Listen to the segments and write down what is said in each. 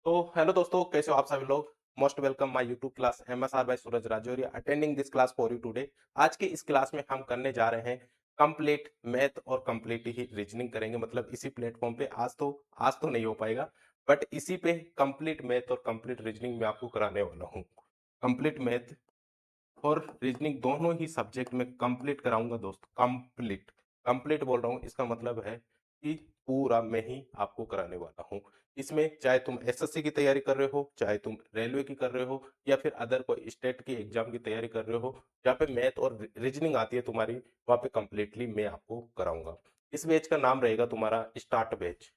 तो हेलो दोस्तों, कैसे हो आप सभी लोग। Most welcome my YouTube class MSR by Suraj Rajauriya attending this class for you today. आज की इस क्लास में हम करने जा रहे हैं कंप्लीट मैथ और कंप्लीट ही रीजनिंग करेंगे। मतलब इसी प्लेटफॉर्म पे आज तो नहीं हो पाएगा, बट इसी पे कंप्लीट मैथ और कंप्लीट रीजनिंग में आपको कराने वाला हूँ। कंप्लीट मैथ और रीजनिंग दोनों ही सब्जेक्ट में कंप्लीट कराऊंगा दोस्त। कंप्लीट कंप्लीट बोल रहा हूँ, इसका मतलब है कि पूरा मैं ही आपको कराने वाला हूँ। इसमें चाहे तुम एसएससी की तैयारी कर रहे हो, चाहे तुम रेलवे की कर रहे हो, या फिर अदर कोई स्टेट की एग्जाम की तैयारी कर रहे हो, जहाँ पे मैथ और रीजनिंग आती है तुम्हारी, वहाँ पे कंप्लीटली मैं आपको कराऊंगा। इस बैच का नाम रहेगा तुम्हारा स्टार्ट बैच।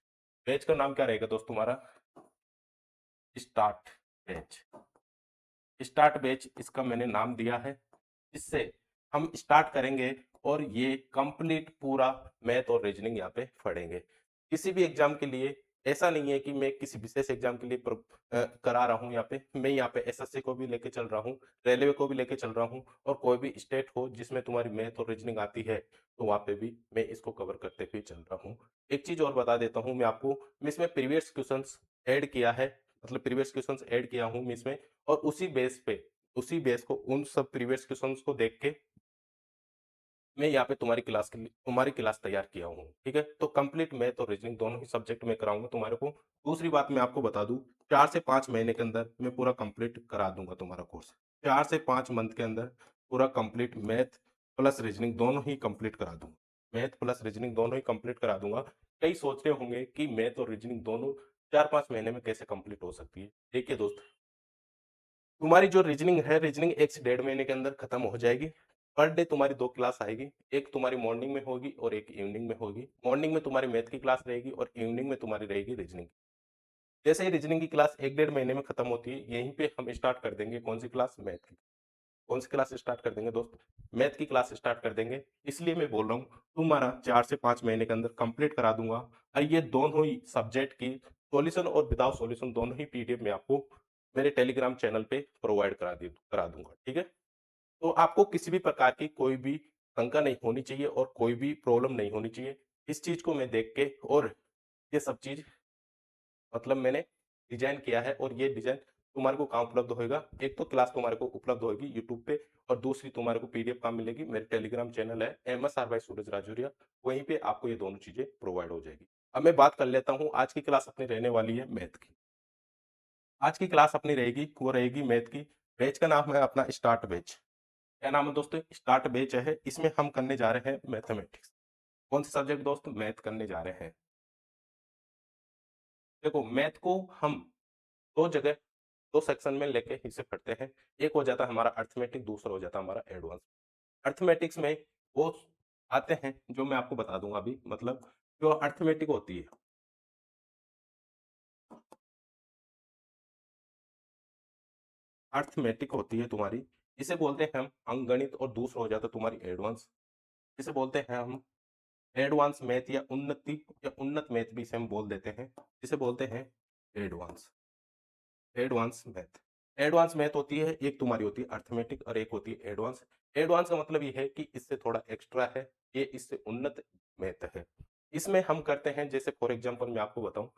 बैच का नाम क्या रहेगा दोस्त तुम्हारा? Start batch. स्टार्ट बैच इसका मैंने नाम दिया है। इससे हम स्टार्ट करेंगे और ये कंप्लीट पूरा मैथ और रीजनिंग यहाँ पे पढ़ेंगे। किसी भी एग्जाम के लिए ऐसा नहीं है कि मैं किसी विशेष एग्जाम के लिए करा रहा हूँ। यहाँ पे मैं यहाँ पे एसएससी को भी लेके चल रहा हूँ, रेलवे को भी लेके चल रहा हूँ, और कोई भी स्टेट हो जिसमें तुम्हारी मैथ और रीजनिंग आती है, तो वहाँ पे भी मैं इसको कवर करते हुए चल रहा हूँ। एक चीज और बता देता हूँ मैं आपको, मैं इसमें प्रीवियस क्वेश्चंस ऐड किया है। मतलब प्रीवियस क्वेश्चंस ऐड किया हूँ मैं इसमें, और उसी बेस को उन सब प्रीवियस क्वेश्चंस को देख के मैं यहाँ पे तुम्हारी क्लास तैयार किया हूँ। ठीक है, तो कंप्लीट मैथ और रीजनिंग दोनों ही सब्जेक्ट में कराऊंगा तुम्हारे को। दूसरी बात मैं आपको बता दूं, 4 से 5 महीने के अंदर मैं पूरा कंप्लीट करा दूंगा तुम्हारा कोर्स। 4 से 5 मंथ के अंदर पूरा कंप्लीट मैथ प्लस रीजनिंग दोनों ही कंप्लीट करा दूंगा। मैथ प्लस रीजनिंग दोनों ही कंप्लीट करा दूंगा। कई सोच रहे होंगे कि मैथ और रीजनिंग दोनों 4-5 महीने में कैसे कंप्लीट हो सकती है। देखिए दोस्त, तुम्हारी जो रीजनिंग है, रीजनिंग 1 से 1.5 महीने के अंदर खत्म हो जाएगी। पर डे तुम्हारी 2 क्लास आएगी, एक तुम्हारी मॉर्निंग में होगी और एक इवनिंग में होगी। मॉर्निंग में तुम्हारी मैथ की क्लास रहेगी और इवनिंग में तुम्हारी रहेगी रीजनिंग। जैसे ही रीजनिंग की क्लास 1-1.5 महीने में खत्म होती है, यहीं पे हम स्टार्ट कर देंगे कौन सी क्लास? मैथ की। कौन सी क्लास स्टार्ट कर देंगे दोस्त? मैथ की क्लास स्टार्ट कर देंगे। इसलिए मैं बोल रहा हूँ तुम्हारा 4 से 5 महीने के अंदर कंप्लीट करा दूंगा। और ये दोनों ही सब्जेक्ट की सॉल्यूशन और विदाउट सॉल्यूशन दोनों ही पीडीएफ में आपको मेरे टेलीग्राम चैनल पे प्रोवाइड करा दूंगा। ठीक है, तो आपको किसी भी प्रकार की कोई भी शंका नहीं होनी चाहिए और कोई भी प्रॉब्लम नहीं होनी चाहिए। इस चीज को मैं देख के, और ये सब चीज मतलब मैंने डिजाइन किया है, और ये डिजाइन तुम्हारे को कहाँ उपलब्ध होएगा? एक तो क्लास तुम्हारे को उपलब्ध होगी यूट्यूब पे, और दूसरी तुम्हारे को पीडीएफ कहाँ मिलेगी? मेरे टेलीग्राम चैनल है एमएसआर बाय सूरज राजौरिया, वहीं पे आपको ये दोनों चीजें प्रोवाइड हो जाएगी। अब मैं बात कर लेता हूँ, आज की क्लास अपनी रहने वाली है मैथ की। आज की क्लास अपनी रहेगी, वो रहेगी मैथ की। बैच का नाम है अपना स्टार्ट बैच। क्या नाम है दोस्तों? स्टार्ट बैच है। इसमें हम करने जा रहे हैं मैथमेटिक्स। कौन से सब्जेक्ट दोस्त? मैथ करने जा रहे हैं। देखो, मैथ को हम दो जगह, दो सेक्शन में लेके इसे पढ़ते हैं। एक हो जाता है हमारा अर्थमेटिक, दूसरा हो जाता है हमारा एडवांस। अर्थमेटिक्स में वो आते हैं जो मैं आपको बता दूंगा अभी। मतलब जो अर्थमेटिक होती है, अर्थमेटिक होती है तुम्हारी, इसे बोलते हैं हम अंकगणित, और दूसरा हो जाता है तुम्हारी एडवांस। इसे बोलते हैं हम एडवांस मैथ, या उन्नति या उन्नत मैथ भी इसे हम बोल देते हैं। इसे बोलते हैं advance. Advance math. Advance math होती है, एक तुम्हारी होती है अर्थमेटिक और एक होती है एडवांस। एडवांस का मतलब ये है कि इससे थोड़ा एक्स्ट्रा है, ये इससे उन्नत मैथ है। इसमें हम करते हैं, जैसे फॉर एग्जांपल मैं आपको बताऊं,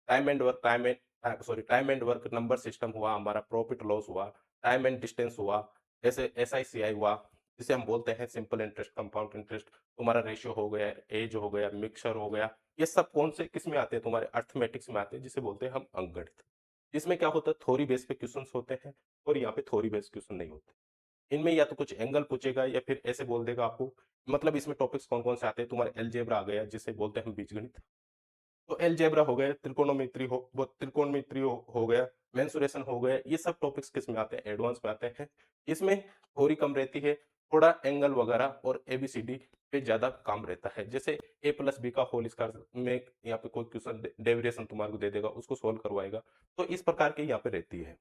time and work number system हुआ, हमारा प्रॉफिट लॉस हुआ, टाइम एंड डिस्टेंस हुआ, जैसे एसआईसीआई हुआ, जिसे हम बोलते हैं सिंपल इंटरेस्ट, कंपाउंड इंटरेस्ट, तुम्हारा रेशियो हो गया, एज हो गया, मिक्सचर हो गया। ये सब कौन से किस में आते हैं? तुम्हारे अर्थमेटिक्स में आते हैं, जिसे बोलते हैं हम अंकगणित। इसमें क्या होता है, थ्योरी बेस पे क्वेश्चंस होते हैं, और यहाँ पे थ्योरी बेस क्वेश्चन नहीं होते। इनमें या तो कुछ एंगल पूछेगा, या फिर ऐसे बोल देगा आपको। मतलब इसमें टॉपिक्स कौन कौन से आते हैं? तुम्हारे एलजेब्रा आ गया, जिसे बोलते हैं हम बीजगणित। तो एलजेब्रा हो गया, त्रिकोणमिति हो गया, मेंसुरेशन हो गया। ये सब टॉपिक्स किस में आते हैं? एडवांस में आते हैं। इसमें थोड़ी कम रहती है, थोड़ा एंगल वगैरह और एबीसीडी पे ज्यादा काम रहता है। जैसे ए प्लस बी का होल स्क्वायर में यहाँ पे कोई क्वेश्चन डेविएशन तुम्हारे को दे देगा, उसको सोल्व करवाएगा। तो इस प्रकार की यहाँ पे रहती है।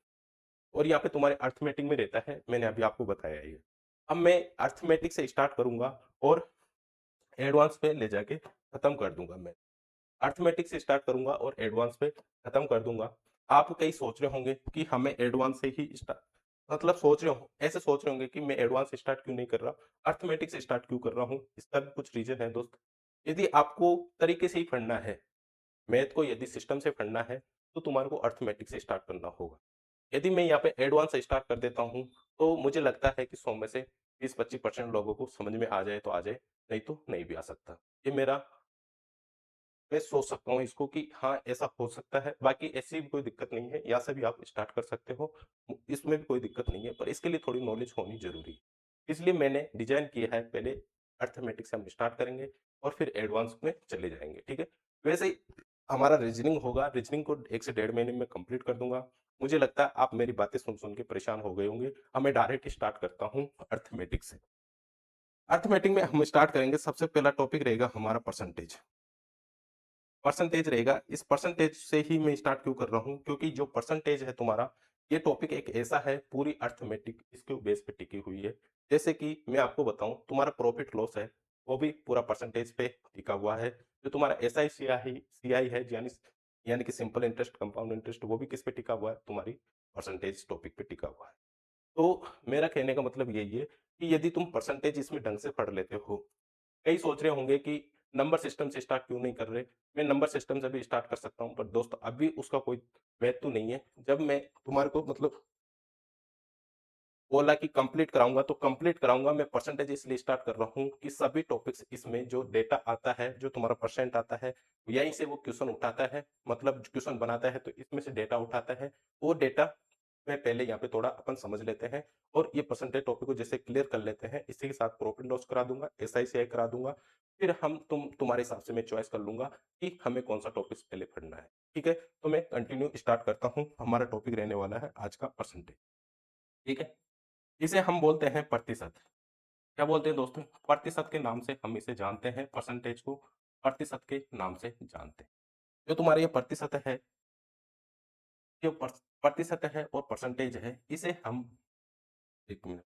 और यहाँ पे तुम्हारे अर्थमेटिक में रहता है, मैंने अभी आपको बताया ये। अब मैं अर्थमेटिक से स्टार्ट करूंगा और एडवांस पे ले जाके खत्म कर दूंगा मैं। अर्थमेटिक से स्टार्ट करूंगा और एडवांस पे खत्म कर दूंगा। आप कई सोच रहे होंगे कि हमें एडवांस से ही स्टार्ट, मतलब सोच रहे हो, ऐसे सोच रहे होंगे कि मैं एडवांस स्टार्ट क्यों नहीं कर रहा, अर्थमेटिक से स्टार्ट क्यों कर रहा हूँ। इसका भी कुछ रीजन है दोस्त। यदि आपको तरीके से ही पढ़ना है, मैथ को यदि सिस्टम से पढ़ना है, तो तुम्हारे को अर्थमेटिक से स्टार्ट करना होगा। यदि मैं यहाँ पे एडवांस से स्टार्ट कर देता हूँ, तो मुझे लगता है कि 100 में से 20-25% लोगों को समझ में आ जाए तो आ जाए, नहीं तो नहीं भी आ सकता। ये मेरा मैं सोच सकता हूँ इसको कि हाँ, ऐसा हो सकता है। बाकी ऐसी भी कोई दिक्कत नहीं है, यहाँ से भी आप स्टार्ट कर सकते हो। इसमें भी कोई दिक्कत नहीं है, पर इसके लिए थोड़ी नॉलेज होनी ज़रूरी है। इसलिए मैंने डिज़ाइन किया है, पहले अर्थमेटिक से हम स्टार्ट करेंगे और फिर एडवांस में चले जाएँगे, ठीक है? वैसे ही हमारा रीज़निंग होगा, रीज़निंग को 1 से डेढ़ महीने में कंप्लीट कर दूँगा। मुझे लगता है आप मेरी बातें सुन-सुन के परेशान हो गए होंगे। अब मैं डायरेक्ट स्टार्ट करता हूँ अर्थमेटिक से। अर्थमेटिक में हम स्टार्ट करेंगे, सबसे पहला टॉपिक रहेगा हमारा परसेंटेज। परसेंटेज रहेगा, इस परसेंटेज से ही मैं स्टार्ट क्यों कर रहा हूँ? क्योंकि जो परसेंटेज है तुम्हारा, ये टॉपिक एक ऐसा है, पूरी अर्थमेटिक इसके बेस पे टिकी हुई है। जैसे कि मैं आपको बताऊँ, तुम्हारा प्रॉफिट लॉस है, वो भी पूरा परसेंटेज पे टिका हुआ है। जो तुम्हारा एसआई, सीआई है, यानी कि सिंपल इंटरेस्ट, कंपाउंड इंटरेस्ट, वो भी किस पे टिका हुआ है? तुम्हारी परसेंटेज टॉपिक पे टिका हुआ है। तो मेरा कहने का मतलब यही है कि यदि तुम परसेंटेज इसमें ढंग से पढ़ लेते हो, कई सोच रहे होंगे कि नंबर सिस्टम से स्टार्ट क्यों नहीं कर रहे? मैं नंबर सिस्टम से भी स्टार्ट कर सकता हूँ, पर दोस्त अभी उसका कोई महत्व नहीं है। जब मैं तुम्हारे को मतलब बोला कि कंप्लीट कराऊँगा, तो कंप्लीट कराऊँगा। मैं परसेंटेज इसलिए स्टार्ट कर रहा हूँ कि सभी टॉपिक्स इसमें जो डेटा आता है, जो तुम्हारा परसेंट आता है, यहीं से वो क्वेश्चन उठाता है, मतलब क्वेश्चन बनाता है, तो इसमें से डेटा उठाता है। वो डेटा मैं पहले यहाँ पे थोड़ा अपन समझ लेते हैं और ये परसेंटेज टॉपिक को जैसे क्लियर कर लेते हैं, इसी के साथ प्रॉफिट लॉस करा दूँगा, एसआई-सीआई करा दूँगा। फिर हम तुम्हारे हिसाब से मैं चॉइस कर लूँगा कि हमें कौन-सा टॉपिक्स पहले पढ़ना है। ठीक है? तो मैं कंटिन्यू स्टार्ट करता हूँ। हमारा टॉपिक रहने वाला है आज का परसेंटेज। ठीक है? इसे हम बोलते हैं प्रतिशत। क्या बोलते हैं दोस्तों? प्रतिशत के नाम से हम इसे जानते हैं, परसेंटेज को प्रतिशत के नाम से जानते हैं। जो तुम्हारा ये प्रतिशत है, जो प्रतिशत है और परसेंटेज है, इसे हम 1 मिनट।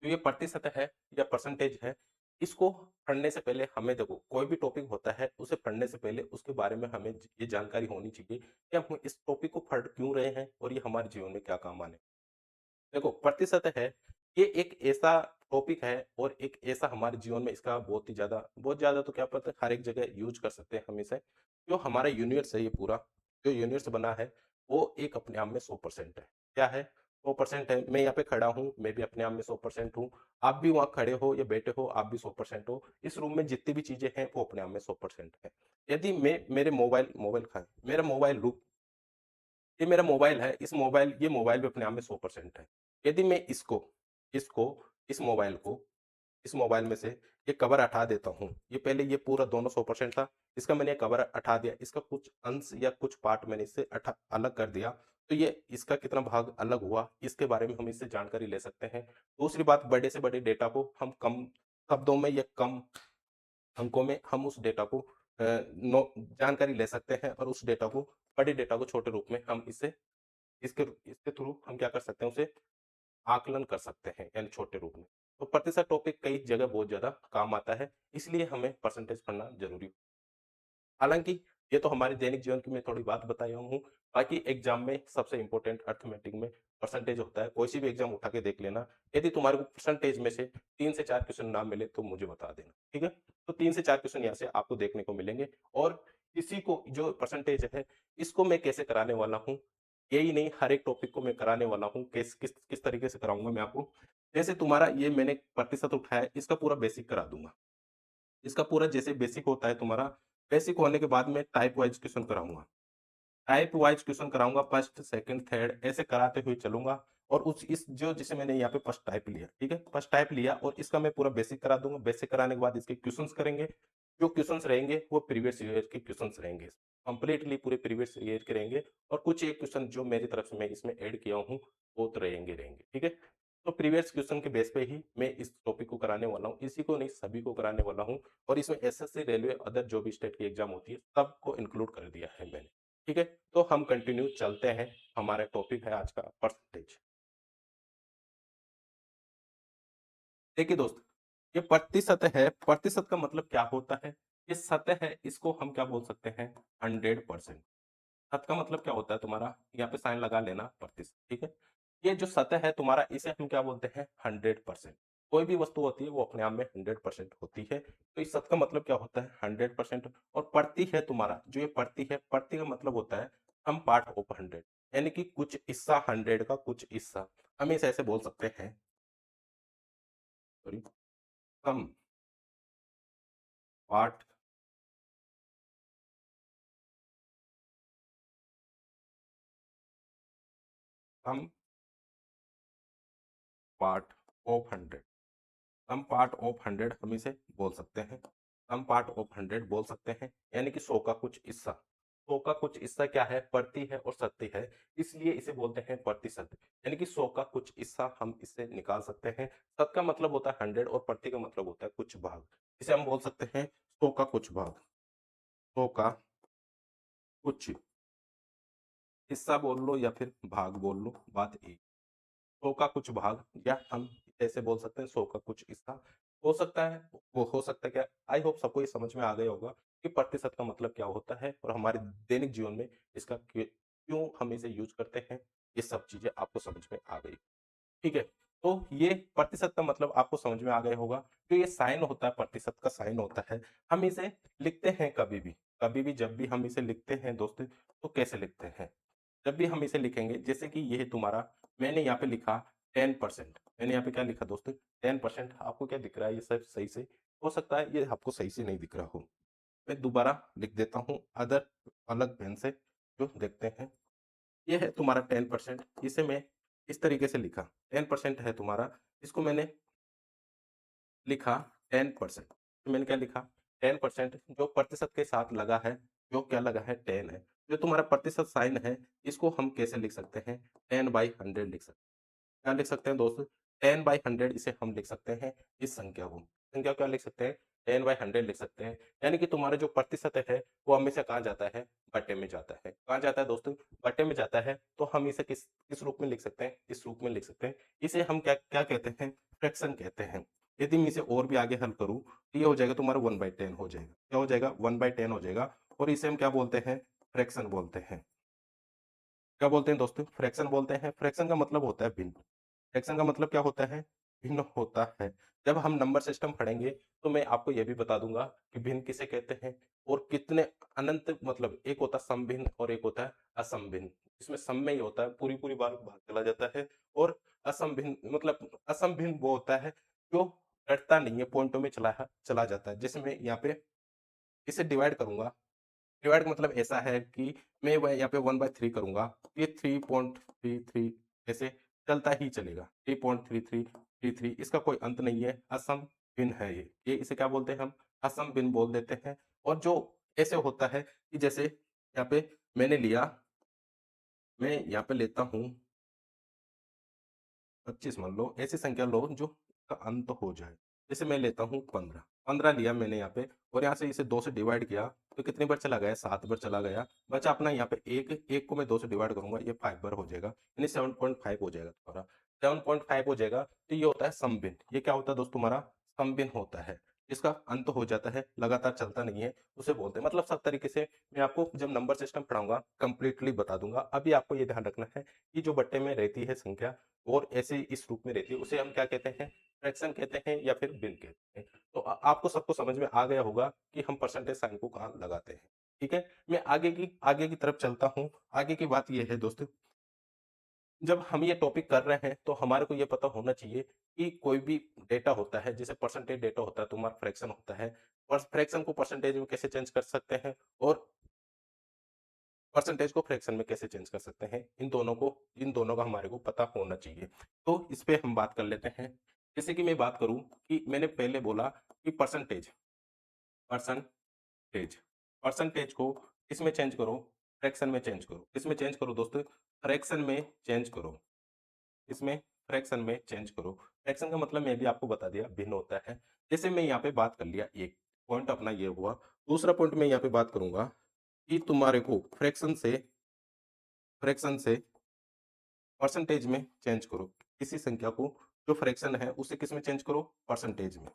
जो ये प्रतिशत है या परसेंटेज है, इसको पढ़ने से पहले हमें देखो, कोई भी टॉपिक होता है, उसे पढ़ने से पहले उसके बारे में हमें ये जानकारी होनी चाहिए कि हम इस टॉपिक को पढ़ क्यों रहे हैं और ये हमारे जीवन में क्या काम आने। देखो, प्रतिशत है, ये एक ऐसा टॉपिक है और एक ऐसा हमारे जीवन में इसका बहुत ज़्यादा तो क्या पता, हर एक जगह यूज़ कर सकते हैं हम इसे। जो हमारा यूनिवर्स है ये पूरा, जो यूनिवर्स बना है, वो एक अपने आप में 100% है। क्या है? 100% है। मैं यहाँ पे खड़ा हूँ, मैं भी अपने आप में 100% हूँ। आप भी वहाँ खड़े हो या बैठे हो, आप भी 100% हो। इस रूम में जितनी भी चीज़ें हैं, वो अपने आप में 100% है। यदि मैं मेरे मोबाइल मोबाइल कहाँ है? मेरा मोबाइल ये मेरा मोबाइल है, ये मोबाइल भी अपने आप में 100% है। यदि मैं इसको, इस मोबाइल को, इस मोबाइल में से ये कवर हटा देता हूँ, ये पहले ये पूरा दोनों 100% था, इसका मैंने कवर हटा दिया, इसका कुछ अंश या कुछ पार्ट मैंने इससे अलग कर दिया, तो ये इसका कितना भाग अलग हुआ, इसके बारे में हम इससे जानकारी ले सकते हैं। दूसरी बात, बड़े से बड़े डेटा को हम कम शब्दों में या कम अंकों में हम उस डेटा को जानकारी ले सकते हैं और उस डेटा को, बड़े डेटा को छोटे रूप में हम इसके इसके थ्रू हम क्या कर सकते हैं, उसे आकलन कर सकते हैं, यानी छोटे रूप में। तो प्रतिशत टॉपिक कई जगह बहुत ज़्यादा काम आता है, इसलिए हमें परसेंटेज पढ़ना ज़रूरी। हालाँकि ये तो हमारे दैनिक जीवन की मैं थोड़ी बात बताया हूँ, बाकी एग्ज़ाम में सबसे इम्पोर्टेंट अर्थमेटिक में परसेंटेज होता है। कोई सी भी एग्ज़ाम उठा के देख लेना, यदि तुम्हारे को परसेंटेज में से 3 से 4 क्वेश्चन ना मिले तो मुझे बता देना, ठीक है? तो 3 से 4 क्वेश्चन यहाँ से आपको देखने को मिलेंगे और इसी को जो परसेंटेज है, इसको मैं कैसे कराने वाला हूँ, यही नहीं, हर एक टॉपिक को मैं कराने वाला हूँ, किस तरीके से कराऊँगा मैं आपको। जैसे तुम्हारा ये मैंने प्रतिशत उठाया है, इसका पूरा बेसिक करा दूँगा। इसका पूरा जैसे बेसिक होता है तुम्हारा, बेसिक होने के बाद मैं टाइप वाइज़ क्वेश्चन कराऊँगा। टाइप वाइज़ क्वेश्चन कराऊँगा, फर्स्ट, सेकंड, थर्ड ऐसे कराते हुए चलूँगा और उस इस जो जिसे मैंने यहाँ पे फर्स्ट टाइप लिया, ठीक है? फर्स्ट टाइप लिया और इसका मैं पूरा बेसिक करा दूँगा। बेसिक कराने के बाद इसके क्वेश्चन्स करेंगे। जो क्वेश्चन्स रहेंगे वो प्रीवियस ईयर के क्वेश्चन्स रहेंगे। कंप्लीटली पूरे प्रीवियस ईयर के रहेंगे और कुछ एक क्वेश्चन जो मेरी तरफ से मैं इसमें ऐड किया हूँ, वो तो रहेंगे, ठीक है? तो प्रीवियस क्वेश्चन के बेस पे ही मैं इस टॉपिक को कराने वाला हूँ। इसी को नहीं, सभी को कराने वाला हूँ और इसमें एसएससी, रेलवे, अदर जो भी स्टेट की एग्ज़ाम होती है, सबको इंक्लूड कर दिया है मैंने। ठीक है? तो हम कंटिन्यू चलते हैं, हमारा टॉपिक है आज का परसेंटेज। देखिए दोस्त, ये प्रतिशत है, प्रतिशत का मतलब क्या होता है? ये सतह है, इसको हम क्या बोल सकते हैं? 100%। शत का मतलब क्या होता है तुम्हारा? यहाँ पे साइन लगा लेना, प्रतिशत, ठीक है? ये जो सतह है तुम्हारा, इसे हम क्या बोलते हैं? 100%। कोई भी वस्तु होती है वो अपने आप में 100% होती है। तो इस शब्द का मतलब क्या होता है 100%। और प्रति है तुम्हारा, जो ये प्रति है, प्रति का मतलब होता है सम पार्ट ऑफ 100, यानी कि कुछ हिस्सा 100 का कुछ हिस्सा। हम इसे ऐसे बोल सकते हैं, sorry, some part, some part of 100, some part of 100 हम इसे बोल सकते हैं, सम पार्ट ऑफ 100 बोल सकते हैं, यानी कि 100 का कुछ हिस्सा। 100 का कुछ हिस्सा क्या है, प्रति है और सत्य है, इसलिए इसे बोलते हैं प्रतिशत। यानी कि 100 का कुछ हिस्सा हम इससे निकाल सकते हैं। शत का मतलब होता है 100 और प्रति का मतलब होता है कुछ भाग। इसे हम बोल सकते हैं 100 का कुछ भाग, 100 का कुछ हिस्सा बोल लो या फिर भाग बोल लो, बात एक। 100 का कुछ भाग, या हम ऐसे बोल सकते हैं 100 का कुछ हिस्सा। हो सकता है, वो हो सकता है क्या, आई होप सबको ये समझ में आ गया होगा कि प्रतिशत का मतलब क्या होता है और हमारे दैनिक जीवन में इसका क्यों हम इसे यूज करते हैं, ये सब चीजें आपको समझ में आ गई। ठीक है, तो ये प्रतिशत का मतलब आपको समझ में आ गया होगा। जो ये साइन होता है, प्रतिशत का साइन होता है, हम इसे लिखते हैं कभी भी जब भी हम इसे लिखते हैं दोस्तों, तो कैसे लिखते हैं। जब भी हम इसे लिखेंगे, जैसे कि ये तुम्हारा, मैंने यहाँ पे लिखा 10%, मैंने यहाँ पे क्या लिखा दोस्तों 10%। आपको क्या दिख रहा है, ये सब सही से, हो सकता है ये आपको सही से नहीं दिख रहा हो, मैं दोबारा लिख देता हूँ अदर, अलग पेन से, जो देखते हैं। ये है तुम्हारा 10%, इसे मैं इस तरीके से लिखा, 10% है तुम्हारा, इसको मैंने लिखा 10%। तो मैंने क्या लिखा 10%, जो प्रतिशत के साथ लगा है, जो क्या लगा है 10 है, जो तुम्हारा प्रतिशत साइन है, इसको हम कैसे लिख सकते हैं, 10/100 लिख सकते हैं। क्या लिख सकते हैं दोस्तों, 10/100 इसे हम लिख सकते हैं, इस संख्या को, संख्या को क्या लिख सकते हैं, 10/100 लिख सकते हैं। यानी कि तुम्हारा जो प्रतिशत है वो हमेशा कहाँ जाता है, बटे में जाता है। कहाँ जाता है दोस्तों, बटे में जाता है। तो हम इसे किस किस रूप में लिख सकते हैं, इस रूप में लिख सकते हैं। इसे हम क्या क्या कहते हैं, फ्रैक्शन कहते हैं। यदि मैं इसे और भी आगे हल करूँ, तो ये हो जाएगा तुम्हारा 1/10 हो जाएगा। क्या हो जाएगा, 1/10 हो जाएगा। और इसे हम क्या बोलते हैं, फ्रैक्शन बोलते हैं। क्या बोलते हैं दोस्तों, फ्रैक्शन बोलते हैं। फ्रैक्शन का मतलब होता है भिन्न। फ्रैक्शन का मतलब क्या होता है, भिन्न होता है। जब हम नंबर सिस्टम पढ़ेंगे, तो मैं आपको ये भी बता दूंगा कि भिन्न किसे कहते हैं और कितने अनंत, मतलब एक होता है समभिन्न और एक होता है असमभिन्न। इसमें सम में ही होता है, पूरी पूरी बार भाग चला जाता है। और असमभिन्न मतलब, असमभिन्न वो होता है जो घटता नहीं है, पॉइंटों में चला चला जाता है। जैसे मैं यहाँ पे इसे डिवाइड करूंगा, डिवाइड का मतलब ऐसा है कि मैं वह यहाँ पे 1/3 करूंगा, ये 3.33 ऐसे चलता ही चलेगा। 3.3333, इसका कोई अंत नहीं है, असम भिन्न है ये इसे क्या बोलते हैं हम, असम भिन्न बोल देते हैं। और जो ऐसे होता है कि जैसे यहाँ पे मैंने लिया, मैं यहाँ पे लेता हूँ 25 मान लो, ऐसी संख्या लो जो का अंत हो जाए। जैसे मैं लेता हूँ 15, 15 लिया मैंने यहाँ पे, और यहाँ से इसे 2 से डिवाइड किया, तो कितनी बार चला गया, 7 बार चला गया। बचा अपना यहाँ पे एक, एक को मैं 2 से डिवाइड करूंगा, ये 5 बार हो जाएगा, यानी 7.5 हो जाएगा तुम्हारा। 7.5 हो जाएगा, तो ये होता है समभिन्न। ये क्या होता है दोस्त, तुम्हारा समभिन्न होता है। इसका अंत हो जाता है, लगातार चलता नहीं है, उसे बोलते हैं। मतलब सब तरीके से मैं आपको जब नंबर सिस्टम पढ़ाऊंगा कंप्लीटली बता दूंगा। अभी आपको ये ध्यान रखना है कि जो बट्टे में रहती है संख्या और ऐसे इस रूप में रहती है, उसे हम क्या कहते हैं, फ्रैक्शन कहते हैं या फिर बिन कहते हैं। तो आपको सबको समझ में आ गया होगा कि हम परसेंटेज साइन को कहाँ लगाते हैं। ठीक है, मैं आगे की तरफ चलता हूँ। आगे की बात ये है दोस्तों, जब हम ये टॉपिक कर रहे हैं तो हमारे को ये पता होना चाहिए कि कोई भी डेटा होता है, जैसे परसेंटेज डेटा होता है, तुम्हारा फ्रैक्शन होता है, और फ्रैक्शन को परसेंटेज में कैसे चेंज कर सकते हैं, और परसेंटेज को फ्रैक्शन में कैसे चेंज कर सकते हैं, इन दोनों का हमारे को पता होना चाहिए। तो इस पे हम बात कर लेते हैं। जैसे कि मैं बात करूं कि मैंने पहले बोला कि परसेंटेज परसेंटेज को इसमें चेंज करो, फ्रैक्शन में चेंज करो। इसमें चेंज करो दोस्तों, फ्रैक्शन में चेंज करो। इसमें फ्रैक्शन में चेंज करो। फ्रैक्शन का मतलब मैं भी आपको बता दिया, भिन्न होता है। जैसे मैं यहाँ पे बात कर लिया, एक पॉइंट अपना ये हुआ। दूसरा पॉइंट मैं यहाँ पे बात करूंगा कि तुम्हारे को फ्रैक्शन से परसेंटेज में चेंज करो। किसी संख्या को, जो फ्रैक्शन है उसे किस में चेंज करो, परसेंटेज में।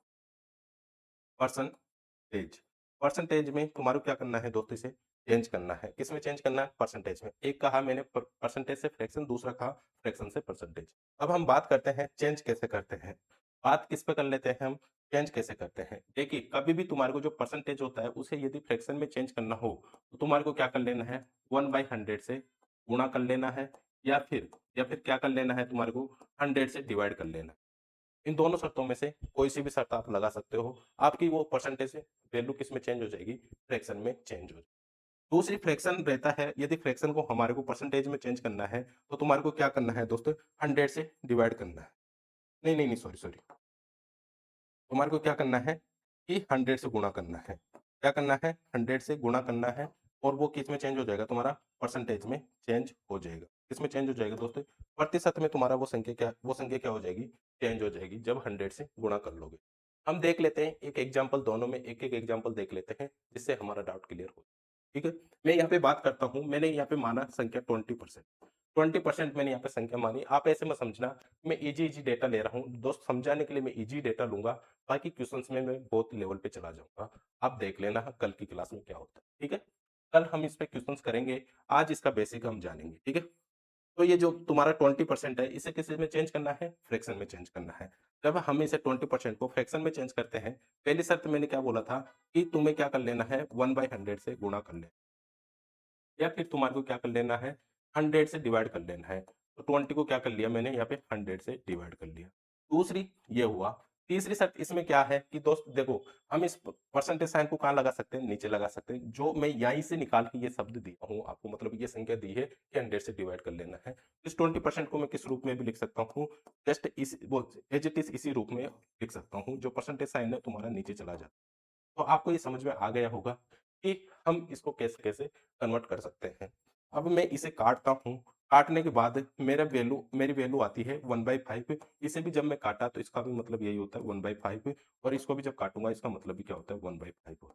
परसेंटेज परसेंटेज में तुम्हारे को क्या करना है दोस्तों, इसे चेंज करना है। किस में चेंज करना है, परसेंटेज में। एक कहा मैंने परसेंटेज से फ्रैक्शन, दूसरा कहा फ्रैक्शन से परसेंटेज। अब हम बात करते हैं चेंज कैसे करते हैं। बात किस पे कर लेते हैं हम, चेंज कैसे करते हैं। देखिए कभी भी तुम्हारे को जो परसेंटेज होता है उसे यदि फ्रैक्शन में चेंज करना हो तो तुम्हारे को क्या कर लेना है, 1/100 से गुणा कर लेना है, या फिर क्या कर लेना है, तुम्हारे को 100 से डिवाइड कर लेना है। इन दोनों शर्तों में से कोई सी भी शर्त आप लगा सकते हो, आपकी वो परसेंटेज वैल्यू किस में चेंज हो जाएगी, फ्रैक्शन में चेंज हो जाएगी। दूसरी फ्रैक्शन रहता है, यदि फ्रैक्शन को हमारे को परसेंटेज में चेंज करना है तो तुम्हारे को क्या करना है दोस्तों, 100 से डिवाइड करना है। नहीं, सॉरी, सॉरी। तुम्हारे को क्या करना है कि 100 से गुणा करना है। क्या करना है? 100 से गुणा करना है, और वो किस में चेंज हो जाएगा, तुम्हारा परसेंटेज में चेंज हो जाएगा। किसमें चेंज हो जाएगा दोस्तों? प्रतिशत में तुम्हारा वो संख्या क्या हो जाएगी? चेंज हो जाएगी जब 100 से गुणा कर लोगे। हम देख लेते हैं एक एग्जांपल, दोनों में एक-एक एग्जांपल देख लेते हैं, जिससे हमारा डाउट क्लियर हो। ठीक है? मैं यहाँ पे बात करता हूँ, मैंने यहाँ पे माना संख्या 20%। 20% मैंने यहाँ पे संख्या मानी। आप ऐसे मत समझना मैं इजी डेटा ले रहा हूँ। दोस्त समझाने के लिए मैं इजी डेटा लूँगा, बाकी क्वेश्चंस में मैं बहुत लेवल पे चला जाऊँगा। आप देख लेना कल की क्लास में क्या होता है, ठीक है? कल हम इस पे क्वेश्चंस करेंगे, आज इसका बेसिक हम जानेंगे, ठीक है? तो ये जो तुम्हारा 20% है, इसे किस में चेंज करना है? फ्रैक्शन में चेंज करना है। जब हम इसे 20% को फ्रैक्शन में चेंज करते हैं, पहली शर्त मैंने क्या बोला था कि तुम्हें क्या कर लेना है, 1/100 से गुणा कर लेना, या फिर तुम्हारे को क्या कर लेना है, 100 से डिवाइड कर लेना है। तो 20 को क्या कर लिया मैंने यहाँ पे, 100 से डिवाइड कर लिया। दूसरी ये हुआ। तीसरी शर्त इसमें क्या है कि दोस्त देखो, हम इस परसेंटेज साइन को कहाँ लगा सकते हैं, नीचे लगा सकते हैं। जो मैं यहीं से निकाल के ये शब्द दिया हूँ आपको, मतलब ये संख्या दी है कि 100 से डिवाइड कर लेना है। इस 20% को मैं किस रूप में भी लिख सकता हूँ, जस्ट इस वो एज इट इज इसी रूप में लिख सकता हूँ। जो परसेंटेज साइन है तुम्हारा नीचे चला जाता है। तो आपको ये समझ में आ गया होगा कि हम इसको कैसे-कैसे कन्वर्ट कर सकते हैं। अब मैं इसे काटता हूँ, काटने के बाद मेरी वैल्यू आती है 1/5। इसे भी जब मैं काटा तो इसका भी मतलब यही होता है 1/5, और इसको भी जब काटूँगा इसका मतलब भी क्या होता है, 1/5।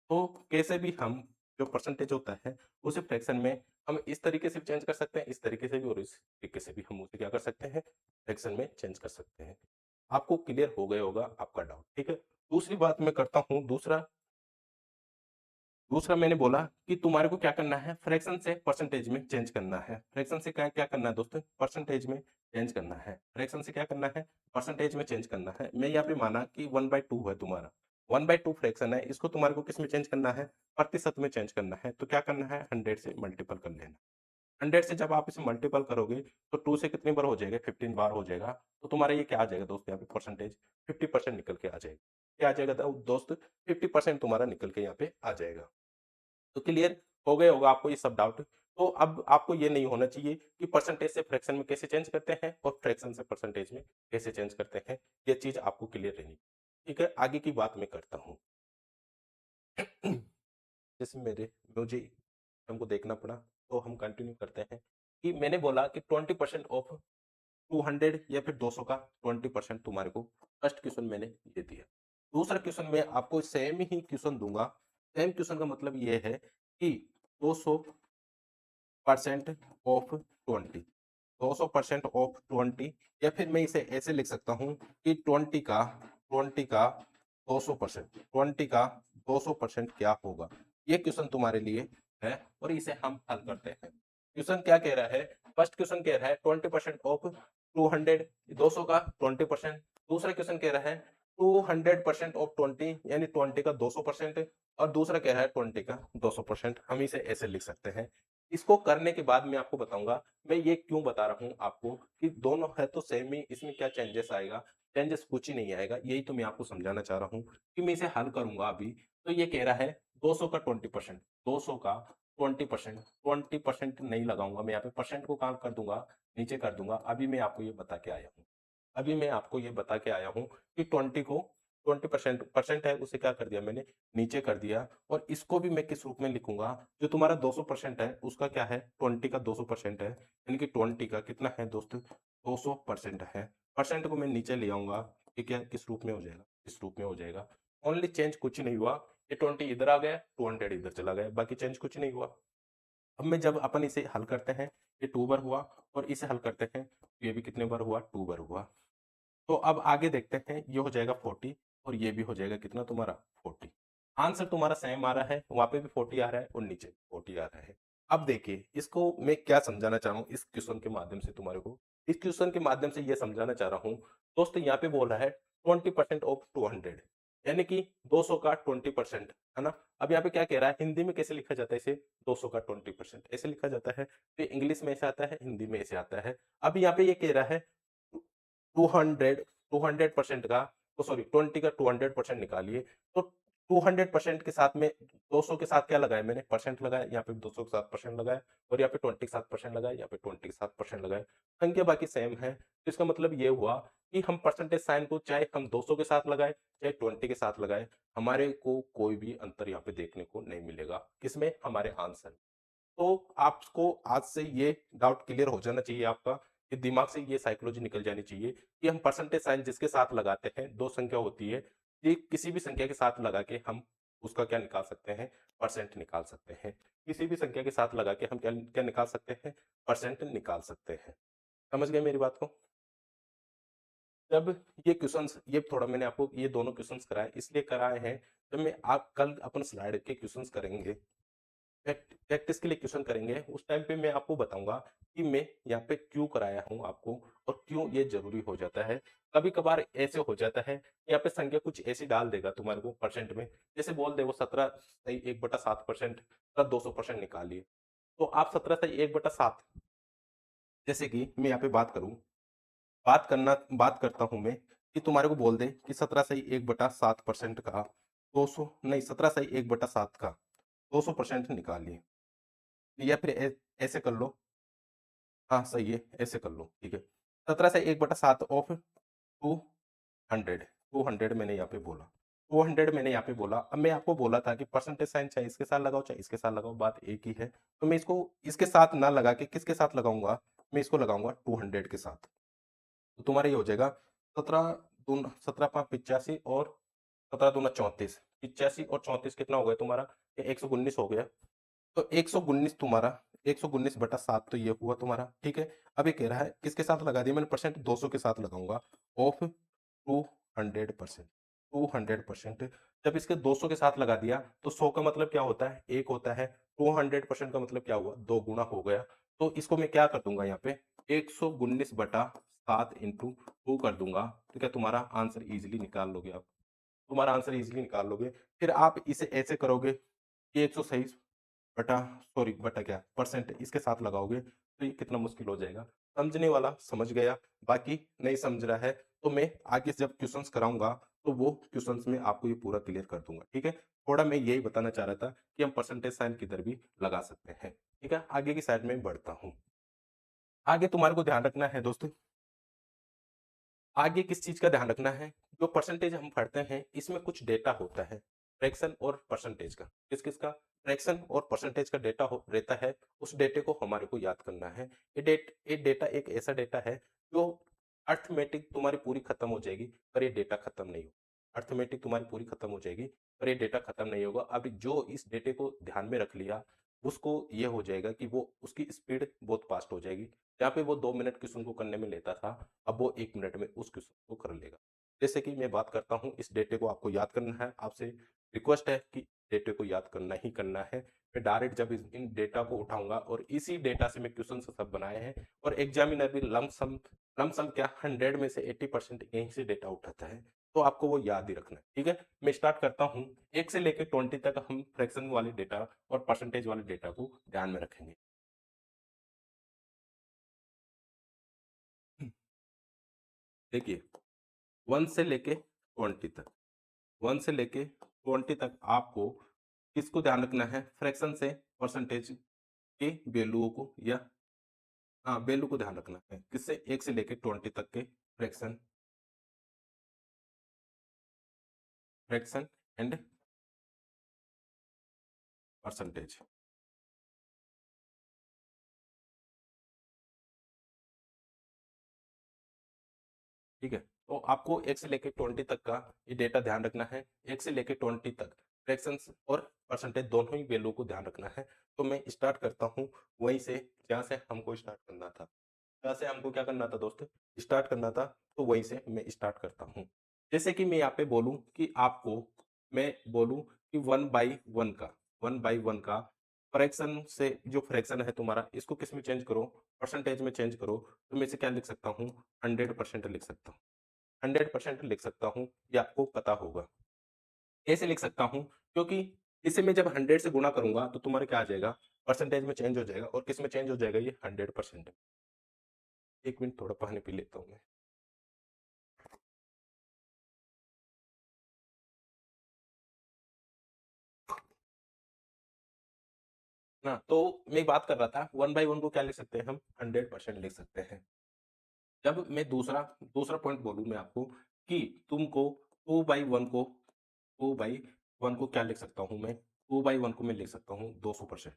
तो कैसे भी हम जो परसेंटेज होता है उसे फ्रैक्शन में हम इस तरीके से चेंज कर सकते हैं, इस तरीके से भी, और इस तरीके से भी हम उसे क्या कर सकते हैं, फ्रैक्शन में चेंज कर सकते हैं। आपको क्लियर हो गया होगा आपका डाउट, ठीक है? दूसरी बात मैं करता हूँ, दूसरा दूसरा मैंने बोला कि तुम्हारे को क्या करना है, फ्रैक्शन से परसेंटेज में चेंज करना है। फ्रैक्शन से क्या क्या करना है दोस्तों, परसेंटेज में चेंज करना है। फ्रैक्शन से क्या करना है, परसेंटेज में चेंज करना है। मैं यहाँ पे माना कि 1/2 है तुम्हारा, 1/2 फ्रैक्शन है, इसको तुम्हारे को किस में चेंज करना है, प्रतिशत में चेंज करना है। तो क्या करना है, 100 से मल्टीपल कर लेना। 100 से जब आप इसे मल्टीपल करोगे तो 2 से कितनी बार हो जाएगा, 15 बार हो जाएगा। तो तुम्हारा ये क्या आ जाएगा दोस्त, यहाँ पे परसेंटेज 50% निकल के आ जाएगा। क्या आ जाएगा दोस्त, 50% तुम्हारा निकल के यहाँ पे आ जाएगा। तो क्लियर हो गया होगा आपको ये सब डाउट। तो अब आपको ये नहीं होना चाहिए कि परसेंटेज से फ्रैक्शन में कैसे चेंज करते हैं और फ्रैक्शन से परसेंटेज में कैसे चेंज करते हैं। ये चीज़ आपको क्लियर रहनी, ठीक है? आगे की बात मैं करता हूँ। जैसे मुझे हमको देखना पड़ा, तो हम कंटिन्यू करते हैं कि मैंने बोला कि 20% ऑफ 200 या फिर 200 का 20% तुम्हारे को फर्स्ट क्वेश्चन मैंने ये दिया। दूसरा क्वेश्चन मैं आपको सेम ही क्वेश्चन दूँगा। सेम क्वेश्चन का मतलब ये है कि 200% ऑफ 20, 200% ऑफ 20, या फिर मैं इसे ऐसे लिख सकता हूँ कि 20 का 200%, 20 का 200% क्या होगा? ये क्वेश्चन तुम्हारे लिए है, और इसे हम हल करते हैं। क्वेश्चन क्या कह रहा है? फर्स्ट क्वेश्चन कह रहा है 20% ऑफ 200, 200 का 20%। दूसरा क्वेश्चन कह रहा है 200% ऑफ 20, यानी 20 का 200%, और दूसरा कह रहा है 20 का 200%। हम इसे ऐसे लिख सकते हैं। इसको करने के बाद मैं आपको बताऊंगा, मैं ये क्यों बता रहा हूँ आपको कि दोनों है तो सेम ही, इसमें क्या चेंजेस आएगा, चेंजेस कुछ ही नहीं आएगा। यही तो मैं आपको समझाना चाह रहा हूँ कि मैं इसे हल करूंगा अभी। तो ये कह रहा है 200 का 20%, 200 का 20%, 20% नहीं लगाऊंगा मैं यहाँ पे, परसेंट को काम कर दूंगा, नीचे कर दूंगा। अभी मैं आपको ये बता के आया हूँ, अभी मैं आपको ये बता के आया हूँ कि 20 को 20% परसेंट है उसे क्या कर दिया मैंने, नीचे कर दिया। और इसको भी मैं किस रूप में लिखूंगा, जो तुम्हारा 200% है उसका क्या है, 20 का 200% है, यानी कि 20 का कितना है दोस्त, 200% है। परसेंट को मैं नीचे ले आऊंगा, ये क्या किस रूप में हो जाएगा, इस रूप में हो जाएगा। ओनली चेंज कुछ नहीं हुआ, ये 20 इधर आ गया, 200 इधर चला गया, बाकी चेंज कुछ नहीं हुआ। अब मैं जब अपन इसे हल करते हैं, ये 2 बार हुआ, और इसे हल करते हैं तो ये भी कितने बार हुआ, 2 बार हुआ। तो अब आगे देखते हैं, ये हो जाएगा 40, और ये भी हो जाएगा कितना तुम्हारा, 40। आंसर तुम्हारा सेम आ रहा है, वहां पे भी 40 आ रहा है और नीचे 40 आ रहा है। अब देखिए इसको मैं क्या समझाना चाह रहा हूँ इस क्वेश्चन के माध्यम से तुम्हारे को, इस क्वेश्चन के माध्यम से ये समझाना चाह रहा हूँ दोस्त यहाँ पे बोल रहा है 20% ऑफ 200, यानी कि 200 का 20%, है ना। अब यहाँ पे क्या कह रहा है, हिंदी में कैसे लिखा जाता है इसे, 200 का 20% ऐसे लिखा जाता है, तो इंग्लिश में ऐसे आता है, हिंदी में ऐसे आता है। अब यहाँ पे ये कह रहा है 200, 200% का, तो सॉरी 20 का 200% निकालिए। तो 200% के साथ में 200 के साथ क्या लगाया मैंने, परसेंट लगाया, यहाँ पे 200 के साथ परसेंट लगाया, और यहाँ पे 20 के साथ परसेंट लगाया, यहाँ पे 20 के साथ परसेंट लगाया। संख्या बाकी सेम है, तो इसका मतलब ये हुआ कि हम परसेंटेज साइन को चाहे हम 200 के साथ लगाए चाहे 20 के साथ लगाए, हमारे को कोई भी अंतर यहाँ पे देखने को नहीं मिलेगा, किसमें, हमारे आंसर। तो आपको आज से ये डाउट क्लियर हो जाना चाहिए आपका, कि दिमाग से ये साइकोलॉजी निकल जानी चाहिए कि हम परसेंटेज साइन जिसके साथ लगाते हैं, दो संख्या होती है, कि किसी भी संख्या के साथ लगा के हम उसका क्या निकाल सकते हैं, परसेंट निकाल सकते हैं। किसी भी संख्या के साथ लगा के हम क्या क्या निकाल सकते हैं, परसेंट निकाल सकते हैं। समझ गए मेरी बात को। जब ये क्वेश्चंस, ये थोड़ा मैंने आपको ये दोनों क्वेश्चंस कराए इसलिए कराए हैं, जब मैं आप कल अपन स्लाइड के क्वेश्चंस करेंगे, प्रैक्टिस के लिए क्वेश्चन करेंगे, उस टाइम पे मैं आपको बताऊंगा कि मैं यहाँ पे क्यों कराया हूँ आपको, और क्यों ये जरूरी हो जाता है। कभी कभार ऐसे हो जाता है, यहाँ पे संख्या कुछ ऐसी डाल देगा तुम्हारे को परसेंट में, जैसे बोल दे वो 17/1/7%, 200% निकालिए। तो आप 17/1/7, जैसे कि मैं यहाँ पे बात करूँ, बात करता हूँ मैं, कि तुम्हारे को बोल दे कि 17/1/7% का 200 नहीं, 17/1/7 का 200% निकालिए, या फिर ऐसे कर लो। हाँ सही है, ऐसे कर लो, ठीक है। 17/1/7 ऑफ 200, 200 मैंने यहाँ पे बोला, 200 मैंने यहाँ पे बोला। अब मैं आपको बोला था कि परसेंटेज साइन चाहे इसके साथ लगाओ चाहे इसके साथ लगाओ, बात एक ही है। तो मैं इसको इसके साथ ना लगा के किसके साथ लगाऊंगा, मैं इसको लगाऊंगा 200 के साथ। तो तुम्हारा ये हो जाएगा 17 और 17 दूना 34, 85 और 34 कितना हो गया तुम्हारा, ये 119 हो गया। तो 119 तुम्हारा, 119/7 तो ये हुआ तुम्हारा, ठीक है। अब ये कह रहा है किसके साथ लगा दिया मैंने परसेंट, 200 के साथ लगाऊंगा, ऑफ 200%, 200%। जब इसके 200 के साथ लगा दिया तो 100 का मतलब क्या होता है, एक होता है, 200% का मतलब क्या हुआ, दो गुना हो गया। तो इसको मैं क्या कर दूंगा यहाँ पे, 119/7 इंटू 2 कर दूंगा, तो क्या तुम्हारा आंसर इजिली निकाल लोगे आप, तुम्हारा आंसर इजिली निकाल लोगे। फिर आप इसे ऐसे करोगे कि 123 बटा, सॉरी बटा क्या, परसेंट इसके साथ लगाओगे, तो ये कितना मुश्किल हो जाएगा। समझने वाला समझ गया, बाकी नहीं समझ रहा है तो मैं आगे जब क्वेश्चंस कराऊंगा तो वो क्वेश्चंस में आपको ये पूरा क्लियर कर दूंगा, ठीक है। थोड़ा मैं यही बताना चाह रहा था कि हम परसेंटेज साइन किधर भी लगा सकते हैं, ठीक है। आगे की साइड में बढ़ता हूँ। आगे तुम्हारे को ध्यान रखना है दोस्तों, आगे किस चीज का ध्यान रखना है, जो परसेंटेज हम पढ़ते हैं इसमें कुछ डेटा होता है, फ्रैक्शन और परसेंटेज का, किस किस का, फ्रैक्शन और परसेंटेज का डेटा हो रहता है। उस डेटे को हमारे को याद करना है। ये डेटा एक ऐसा डेटा है जो अर्थमेटिक तुम्हारी पूरी खत्म हो जाएगी, पर ये डेटा खत्म नहीं होगा। अर्थमेटिक तुम्हारी पूरी खत्म हो जाएगी, पर ये डेटा खत्म नहीं होगा। अब जो इस डेटे को ध्यान में रख लिया, उसको ये हो जाएगा कि वो उसकी स्पीड बहुत फास्ट हो जाएगी। जहाँ पे वो 2 मिनट क्वेश्चन को करने में लेता था, अब वो 1 मिनट में उस क्वेश्चन को कर लेगा। जैसे कि मैं बात करता हूँ, इस डेटे को आपको याद करना है, आपसे रिक्वेस्ट है कि डेटे को याद करना ही करना है। मैं डायरेक्ट जब इन डेटा को उठाऊंगा और इसी डेटा से मैं क्वेश्चन सब बनाए हैं, और एग्जामिनर भी लमसम क्या 100 में से 80% यहीं से डेटा उठाता है, तो आपको वो याद ही रखना है, ठीक है। मैं स्टार्ट करता हूँ, 1 से लेकर 20 तक हम फ्रैक्शन वाले डेटा और परसेंटेज वाले डेटा को ध्यान में रखेंगे। देखिए, 1 से लेके 20 तक, 1 से लेके 20 तक आपको किसको ध्यान रखना है, फ्रैक्शन से परसेंटेज के वैल्यूओं को, या हाँ वैल्यू को ध्यान रखना है, किससे, 1 से लेके 20 तक के फ्रैक्शन, फ्रैक्शन एंड परसेंटेज, ठीक है। तो आपको 1 से लेके 20 तक का ये डेटा ध्यान रखना है, 1 से लेके 20 तक फ्रैक्शंस और परसेंटेज दोनों ही वैल्यू को ध्यान रखना है। तो मैं स्टार्ट करता हूँ वहीं से जहाँ से हमको स्टार्ट करना था, जहाँ से हमको क्या करना था दोस्त, स्टार्ट करना था, तो वहीं से मैं स्टार्ट करता हूँ। जैसे कि मैं यहाँ पे बोलूँ कि आपको, मैं बोलूँ कि 1/1 का, 1/1 का फ्रैक्शन से जो फ्रैक्शन है तुम्हारा, इसको किस में चेंज करो, परसेंटेज में चेंज करो, तो मैं इसे क्या लिख सकता हूँ, 100% लिख सकता हूँ। 100% लिख सकता हूँ, ये आपको पता होगा। कैसे लिख सकता हूँ? क्योंकि इसे मैं जब 100 से गुणा करूँगा तो तुम्हारा क्या आ जाएगा? परसेंटेज में चेंज हो जाएगा और किस में चेंज हो जाएगा ये? 100%। 1 मिनट थोड़ा पानी पी लेता हूँ मैं। ना तो मैं एक बात कर रहा था 1 बाय 1 को क्या लिख सकते हैं हम? 100% लिख सकते हैं। जब मैं दूसरा दूसरा पॉइंट बोलूँ मैं आपको कि तुमको 2 बाई 1 को 2 बाई 1 को क्या लिख सकता हूँ मैं? 2 बाई 1 को मैं लिख सकता हूँ 200%।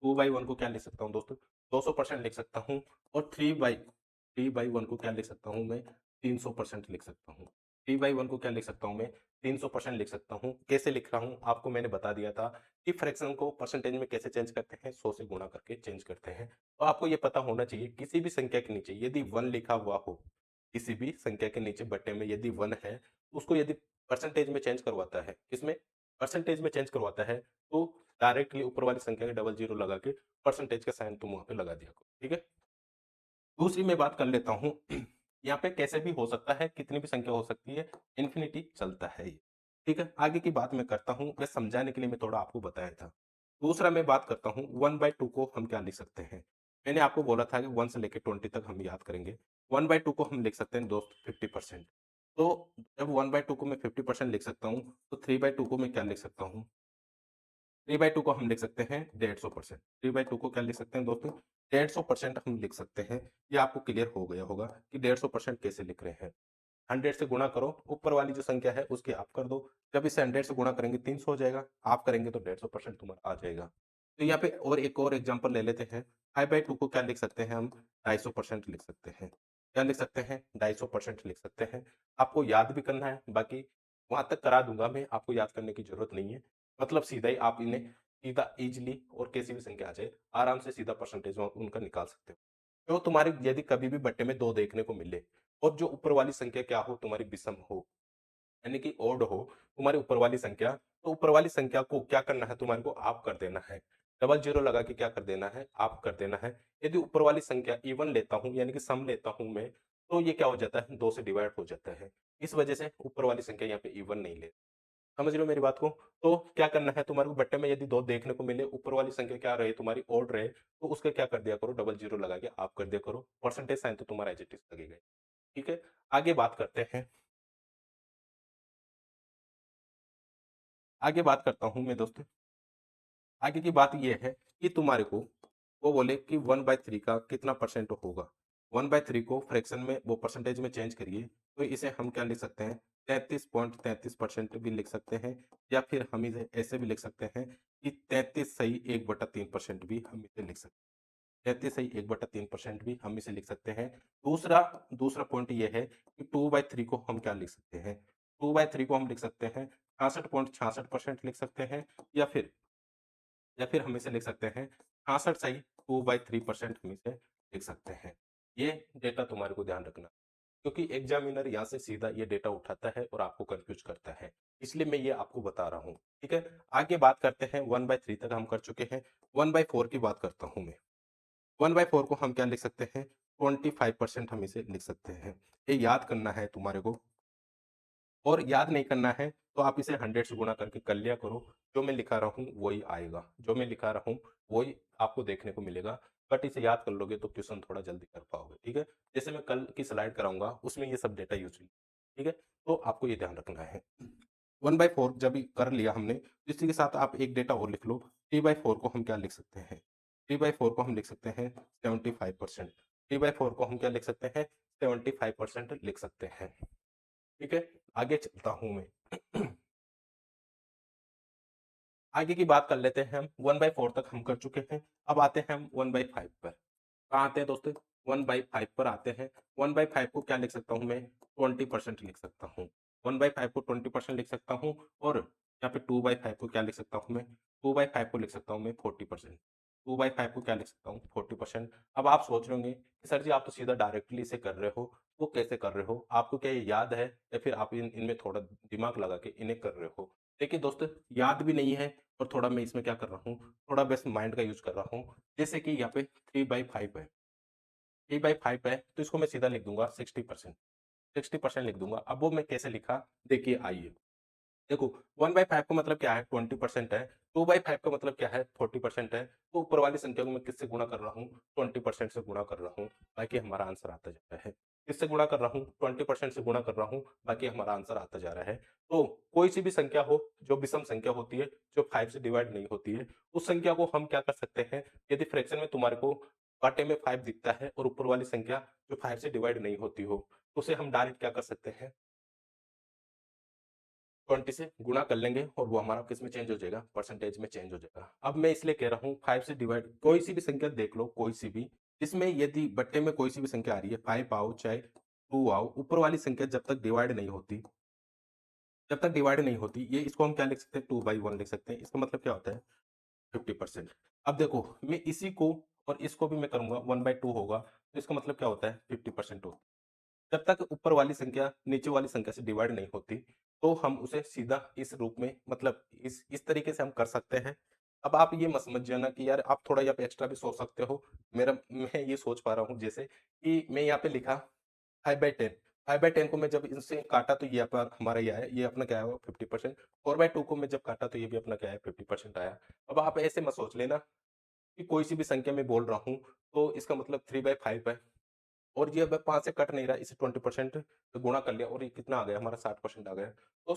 2 बाई 1 को क्या लिख सकता हूँ दोस्तों? 200% लिख सकता हूँ और 3 बाई 1 को क्या लिख सकता हूँ मैं? 300% लिख सकता हूँ। 3 बाई 1 को क्या लिख सकता हूँ मैं? 300% लिख सकता हूँ। कैसे लिख रहा हूँ? आपको मैंने बता दिया था कि फ्रैक्शन को परसेंटेज में कैसे चेंज करते हैं? 100 से गुणा करके चेंज करते हैं। तो आपको ये पता होना चाहिए किसी भी संख्या के नीचे यदि 1 लिखा हुआ हो, किसी भी संख्या के नीचे बट्टे में यदि 1 है, उसको यदि परसेंटेज में चेंज करवाता है, किसमें? परसेंटेज में चेंज करवाता है, तो डायरेक्टली ऊपर वाली संख्या के डबल ज़ीरो लगा के परसेंटेज का साइन तुम वहाँ पे लगा दिया करो, ठीक है? दूसरी मैं बात कर लेता हूँ, यहाँ पे कैसे भी हो सकता है, कितनी भी संख्या हो सकती है, इन्फिनिटी चलता है ये, ठीक है? आगे की बात मैं करता हूँ, बस समझाने के लिए मैं थोड़ा आपको बताया था। दूसरा मैं बात करता हूँ 1/2 को हम क्या लिख सकते हैं? मैंने आपको बोला था कि 1 से लेके 20 तक हम याद करेंगे। 1/2 को हम लिख सकते हैं दोस्त 50%। तो जब 1/2 को मैं 50% लिख सकता हूँ, तो 3/2 को मैं क्या लिख सकता हूँ? 3/2 को हम लिख सकते हैं 150%। 3/2 को क्या लिख सकते हैं दोस्तों? 150% हम लिख सकते हैं। ये आपको क्लियर हो गया होगा कि 150% कैसे लिख रहे हैं। 100 से गुणा करो, ऊपर वाली जो संख्या है उसकी हाफ कर दो। जब इसे 100 से गुणा करेंगे 300 हो जाएगा, हाफ करेंगे तो 150% तुम्हारा आ जाएगा। तो यहाँ पे और एक और एग्जांपल ले लेते हैं। 5/2 को क्या लिख सकते हैं हम? 250% लिख सकते हैं। क्या लिख सकते हैं? 250% लिख सकते हैं। आपको याद भी करना है, बाकी वहाँ तक करा दूँगा मैं, आपको याद करने की ज़रूरत नहीं है। मतलब सीधा ही आप इन्हें सीधा ईज़िली और कैसी भी संख्या आ जाए, आराम से सीधा परसेंटेज उनका निकाल सकते हो। तो तुम्हारे यदि कभी भी बट्टे में 2 देखने को मिले और जो ऊपर वाली संख्या क्या हो तुम्हारी विषम हो, यानी कि ओड हो तुम्हारी ऊपर वाली संख्या, तो ऊपर वाली संख्या को क्या करना है तुम्हारे को आप कर देना है। डबल ज़ीरो लगा के क्या कर देना है? आप कर देना है। यदि ऊपर वाली संख्या इवन लेता हूँ यानी कि सम लेता हूँ मैं, तो ये क्या हो जाता है? 2 से डिवाइड हो जाता है। इस वजह से ऊपर वाली संख्या यहाँ पे इवन नहीं ले, समझ रहे हो मेरी बात को? तो क्या करना है तुम्हारे को बट्टे में यदि 2 देखने को मिले, ऊपर वाली संख्या क्या रहे तुम्हारी ओड रहे, तो उसका क्या कर दिया करो? डबल ज़ीरो लगा के आप कर दिया करो। परसेंटेज साइन तो तुम्हारा एज़ इट इज़ लगेगा ही, ठीक है? आगे बात करते हैं। आगे बात करता हूँ मैं दोस्तों। आगे की बात ये है कि तुम्हारे को वो बोले कि 1/3 का कितना परसेंट होगा? 1/3 को फ्रैक्शन में वो परसेंटेज में चेंज करिए, तो इसे हम क्या लिख सकते हैं? 33.33% भी लिख सकते हैं या फिर हम इसे ऐसे भी लिख सकते हैं कि 33 सही 1/3% भी हम इसे लिख सकते हैं। 33 सही 1/3% भी हम इसे लिख सकते हैं। दूसरा दूसरा पॉइंट ये है कि 2/3 को हम क्या लिख सकते हैं? 2/3 को हम लिख सकते हैं 66.66% लिख सकते हैं या फिर हम इसे लिख सकते हैं 66 सही 2/3% हम इसे लिख सकते हैं। ये डेटा तुम्हारे को ध्यान रखना, क्योंकि एग्जामिनर यहाँ से सीधा ये डेटा उठाता है और आपको कंफ्यूज करता है। इसलिए मैं ये आपको बता रहा हूँ, ठीक है? आगे बात करते हैं 1/3 तक हम कर चुके हैं, 1/4 की बात करता हूँ मैं। 1/4 को हम क्या लिख सकते हैं? 25% हम इसे लिख सकते हैं। ये याद करना है तुम्हारे को। और याद नहीं करना है तो आप इसे 100 से गुणा करके कर लिया करो। जो मैं लिखा रहा हूँ वही आएगा। जो मैं लिखा रहा हूँ वही आपको देखने को मिलेगा। बट इसे याद कर लोगे तो क्वेश्चन थोड़ा जल्दी कर पाओगे, ठीक है? जैसे मैं कल की स्लाइड कराऊँगा उसमें ये सब डेटा यूज़, ठीक है? तो आपको ये ध्यान रखना है। 1/4 जब ये कर लिया हमने, तो इसी के साथ आप एक डेटा और लिख लो। 3/4 को हम क्या लिख सकते हैं? 3/4 को हम लिख सकते हैं 75%। 3/4 को हम क्या लिख सकते हैं? 75% लिख सकते हैं। ठीक है? आगे चलता हूँ मैं। आगे की बात कर लेते हैं हम। 1/4 तक हम कर चुके हैं। अब आते हैं हम 1/5 पर। कहाँ आते हैं दोस्तों? 1/5 पर आते हैं। 1/5 को क्या लिख सकता हूँ मैं? 20% लिख सकता हूँ। 1/5 को 20% लिख सकता हूँ और यहाँ पे 2/5 को क्या लिख सकता हूँ मैं? 2/5 को लिख सकता हूँ मैं 40%। 2/5 को क्या लिख सकता हूँ? 40%। अब आप सोच रहे होंगे कि सर जी आप तो सीधा डायरेक्टली इसे कर रहे हो, वो कैसे कर रहे हो? आपको क्या ये याद है या फिर आप इनमें थोड़ा दिमाग लगा के इन्हें कर रहे हो? देखिए दोस्तों, याद भी नहीं है और थोड़ा मैं इसमें क्या कर रहा हूँ, थोड़ा बस माइंड का यूज़ कर रहा हूँ। जैसे कि यहाँ पे 3/5 है, 3/5 है, तो इसको मैं सीधा लिख दूँगा 60%। 60% लिख दूंगा। अब वो मैं कैसे लिखा, देखिए आइए। देखो 1/5 का मतलब क्या है, 20% है। 2/5 का मतलब क्या है, 40% है। तो ऊपर वाली संख्या को मैं किससे गुणा कर रहा हूँ, 20% से गुणा कर रहा हूँ, बाकी हमारा आंसर आता जाता है। किससे गुणा कर रहा हूँ, 20% से गुणा कर रहा हूँ, बाकी हमारा आंसर आता जा रहा है। तो कोई सी भी संख्या हो जो विषम संख्या होती है, जो 5 से डिवाइड नहीं होती है, उस संख्या को हम क्या कर सकते हैं, यदि फ्रैक्शन में तुम्हारे को कांटे में 5 दिखता है और ऊपर वाली संख्या जो 5 से डिवाइड नहीं होती हो, तो उसे हम डायरेक्ट क्या कर सकते हैं, 20 से गुणा कर लेंगे और वो हमारा किस में चेंज हो जाएगा, परसेंटेज में चेंज हो जाएगा। अब मैं इसलिए कह रहा हूँ 5 से डिवाइड, कोई सी भी संख्या देख लो, कोई सी भी, इसमें यदि बट्टे में कोई सी भी संख्या आ रही है, 5 आओ चाहे 2 आओ, ऊपर वाली संख्या जब तक डिवाइड नहीं होती, जब तक डिवाइड नहीं होती, ये इसको हम क्या लिख सकते हैं, 2/1 लिख सकते हैं। इसका मतलब क्या होता है, 50%। अब देखो मैं इसी को और इसको भी मैं करूंगा, 1/2 होगा, तो इसका मतलब क्या होता है, 50% होता है। जब तक ऊपर वाली संख्या नीचे वाली संख्या से डिवाइड नहीं होती, तो हम उसे सीधा इस रूप में, मतलब इस तरीके से हम कर सकते हैं। अब आप ये मत समझ जाना कि यार आप थोड़ा यहाँ पे एक्स्ट्रा भी सोच सकते हो। मेरा मैं ये सोच पा रहा हूँ, जैसे कि मैं यहाँ पे लिखा 5/10, 5/10 को मैं जब इनसे काटा तो ये आपका हमारा ये आया, ये अपना क्या है, 50%। 4/2 को मैं जब काटा तो ये भी अपना क्या है, 50% आया। अब आप ऐसे मत सोच लेना कि कोई सी भी संख्या मैं बोल रहा हूँ तो इसका मतलब 3/5 है, और ये अब 5 से कट नहीं रहा, इसे 20% गुणा कर लिया और ये कितना आ गया, हमारा 60% आ गया। तो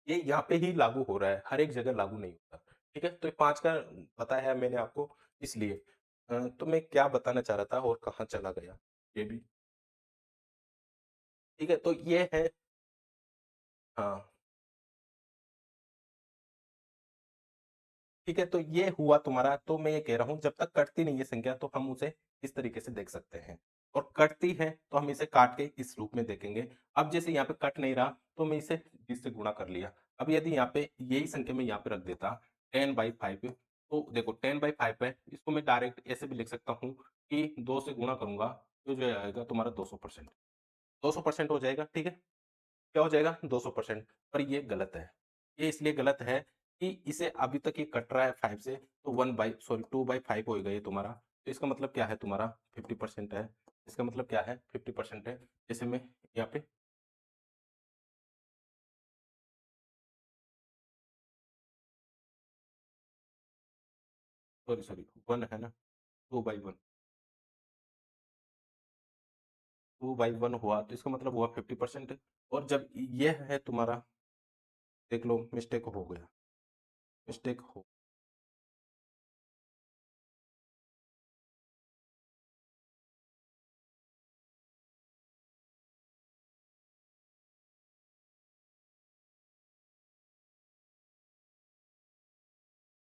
ये यहाँ पे ही लागू हो रहा है, हर एक जगह लागू नहीं होता। ठीक है, तो ये 5 का पता है मैंने आपको, इसलिए तो मैं क्या बताना चाह रहा था और कहाँ चला गया, ये भी ठीक है। तो ये है, हाँ ठीक है, तो ये हुआ तुम्हारा। तो मैं ये कह रहा हूँ जब तक कटती नहीं है संख्या, तो हम उसे इस तरीके से देख सकते हैं, और कटती है तो हम इसे काट के इस रूप में देखेंगे। अब जैसे यहाँ पे कट नहीं रहा, तो मैं इसे 20 से गुणा कर लिया। अब यदि यहाँ पे यही संख्या मैं यहाँ पे रख देता 10/5, तो देखो 10/5 है, इसको मैं डायरेक्ट ऐसे भी लिख सकता हूँ कि 2 से गुणा करूंगा, तो जो आएगा तुम्हारा 200%, 200% हो जाएगा। ठीक है, क्या हो जाएगा, 200%। पर ये गलत है। ये इसलिए गलत है कि इसे अभी तक ये कट रहा है 5 से, तो 2/5 होएगा ये तुम्हारा। तो इसका मतलब क्या है, तुम्हारा 50% है। इसका मतलब क्या है, 50% है। जैसे मैं यहाँ पे, सॉरी सॉरी 1 है ना, 2/1, 2/1 हुआ, तो इसका मतलब हुआ 50%। और जब ये है तुम्हारा, देख लो मिस्टेक हो गया, मिस्टेक हो,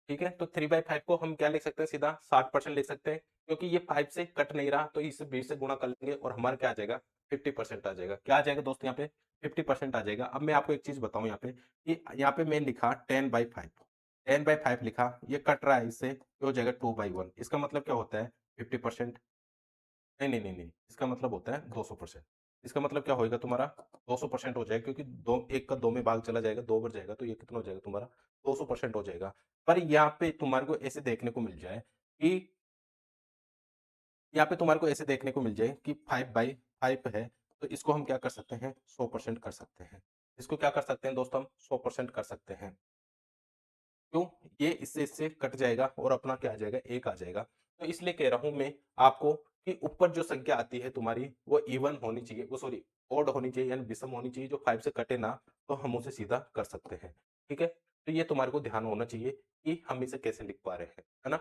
ठीक है। तो 3/5 को हम क्या लिख सकते हैं, सीधा 60% लिख सकते हैं, क्योंकि ये 5 से कट नहीं रहा, तो इसे 20 से गुणा कर लेंगे और हमारा क्या आ जाएगा, 50% आ जाएगा। क्या आ जाएगा दोस्त, यहाँ पे 50% आ जाएगा। अब मैं आपको एक चीज बताऊं, यहाँ पे कि यहाँ पे मैं लिखा 10/5, 10/5 लिखा, ये कट रहा है, इससे ये हो जाएगा 2/1। इसका मतलब क्या होता है, 50%। नहीं नहीं नहीं नहीं, इसका मतलब होता है 200%। इसका मतलब क्या होएगा तुम्हारा, 200% हो जाएगा, क्योंकि दो एक का दो में भाग चला जाएगा, दो बार जाएगा, तो ये कितना हो जाएगा तुम्हारा, 200% हो जाएगा। पर यहाँ पे तुम्हारे को ऐसे देखने को मिल जाए कि, यहाँ पे तुम्हारे को ऐसे देखने को मिल जाए कि 5/5 है, तो इसको हम क्या कर सकते हैं, 100% कर सकते हैं। इसको क्या कर सकते हैं दोस्तों, हम 100% कर सकते हैं। क्यों, ये इससे कट जाएगा और अपना क्या आ जाएगा, एक आ जाएगा। तो इसलिए कह रहा हूं मैं आपको कि ऊपर जो संख्या आती है तुम्हारी, वो इवन होनी चाहिए, वो सॉरी ओड होनी चाहिए, यानी विषम होनी चाहिए, जो 5 से कटे ना, तो हम उसे सीधा कर सकते हैं। ठीक है, तो ये तुम्हारे को ध्यान होना चाहिए कि हम इसे कैसे लिख पा रहे हैं, है ना।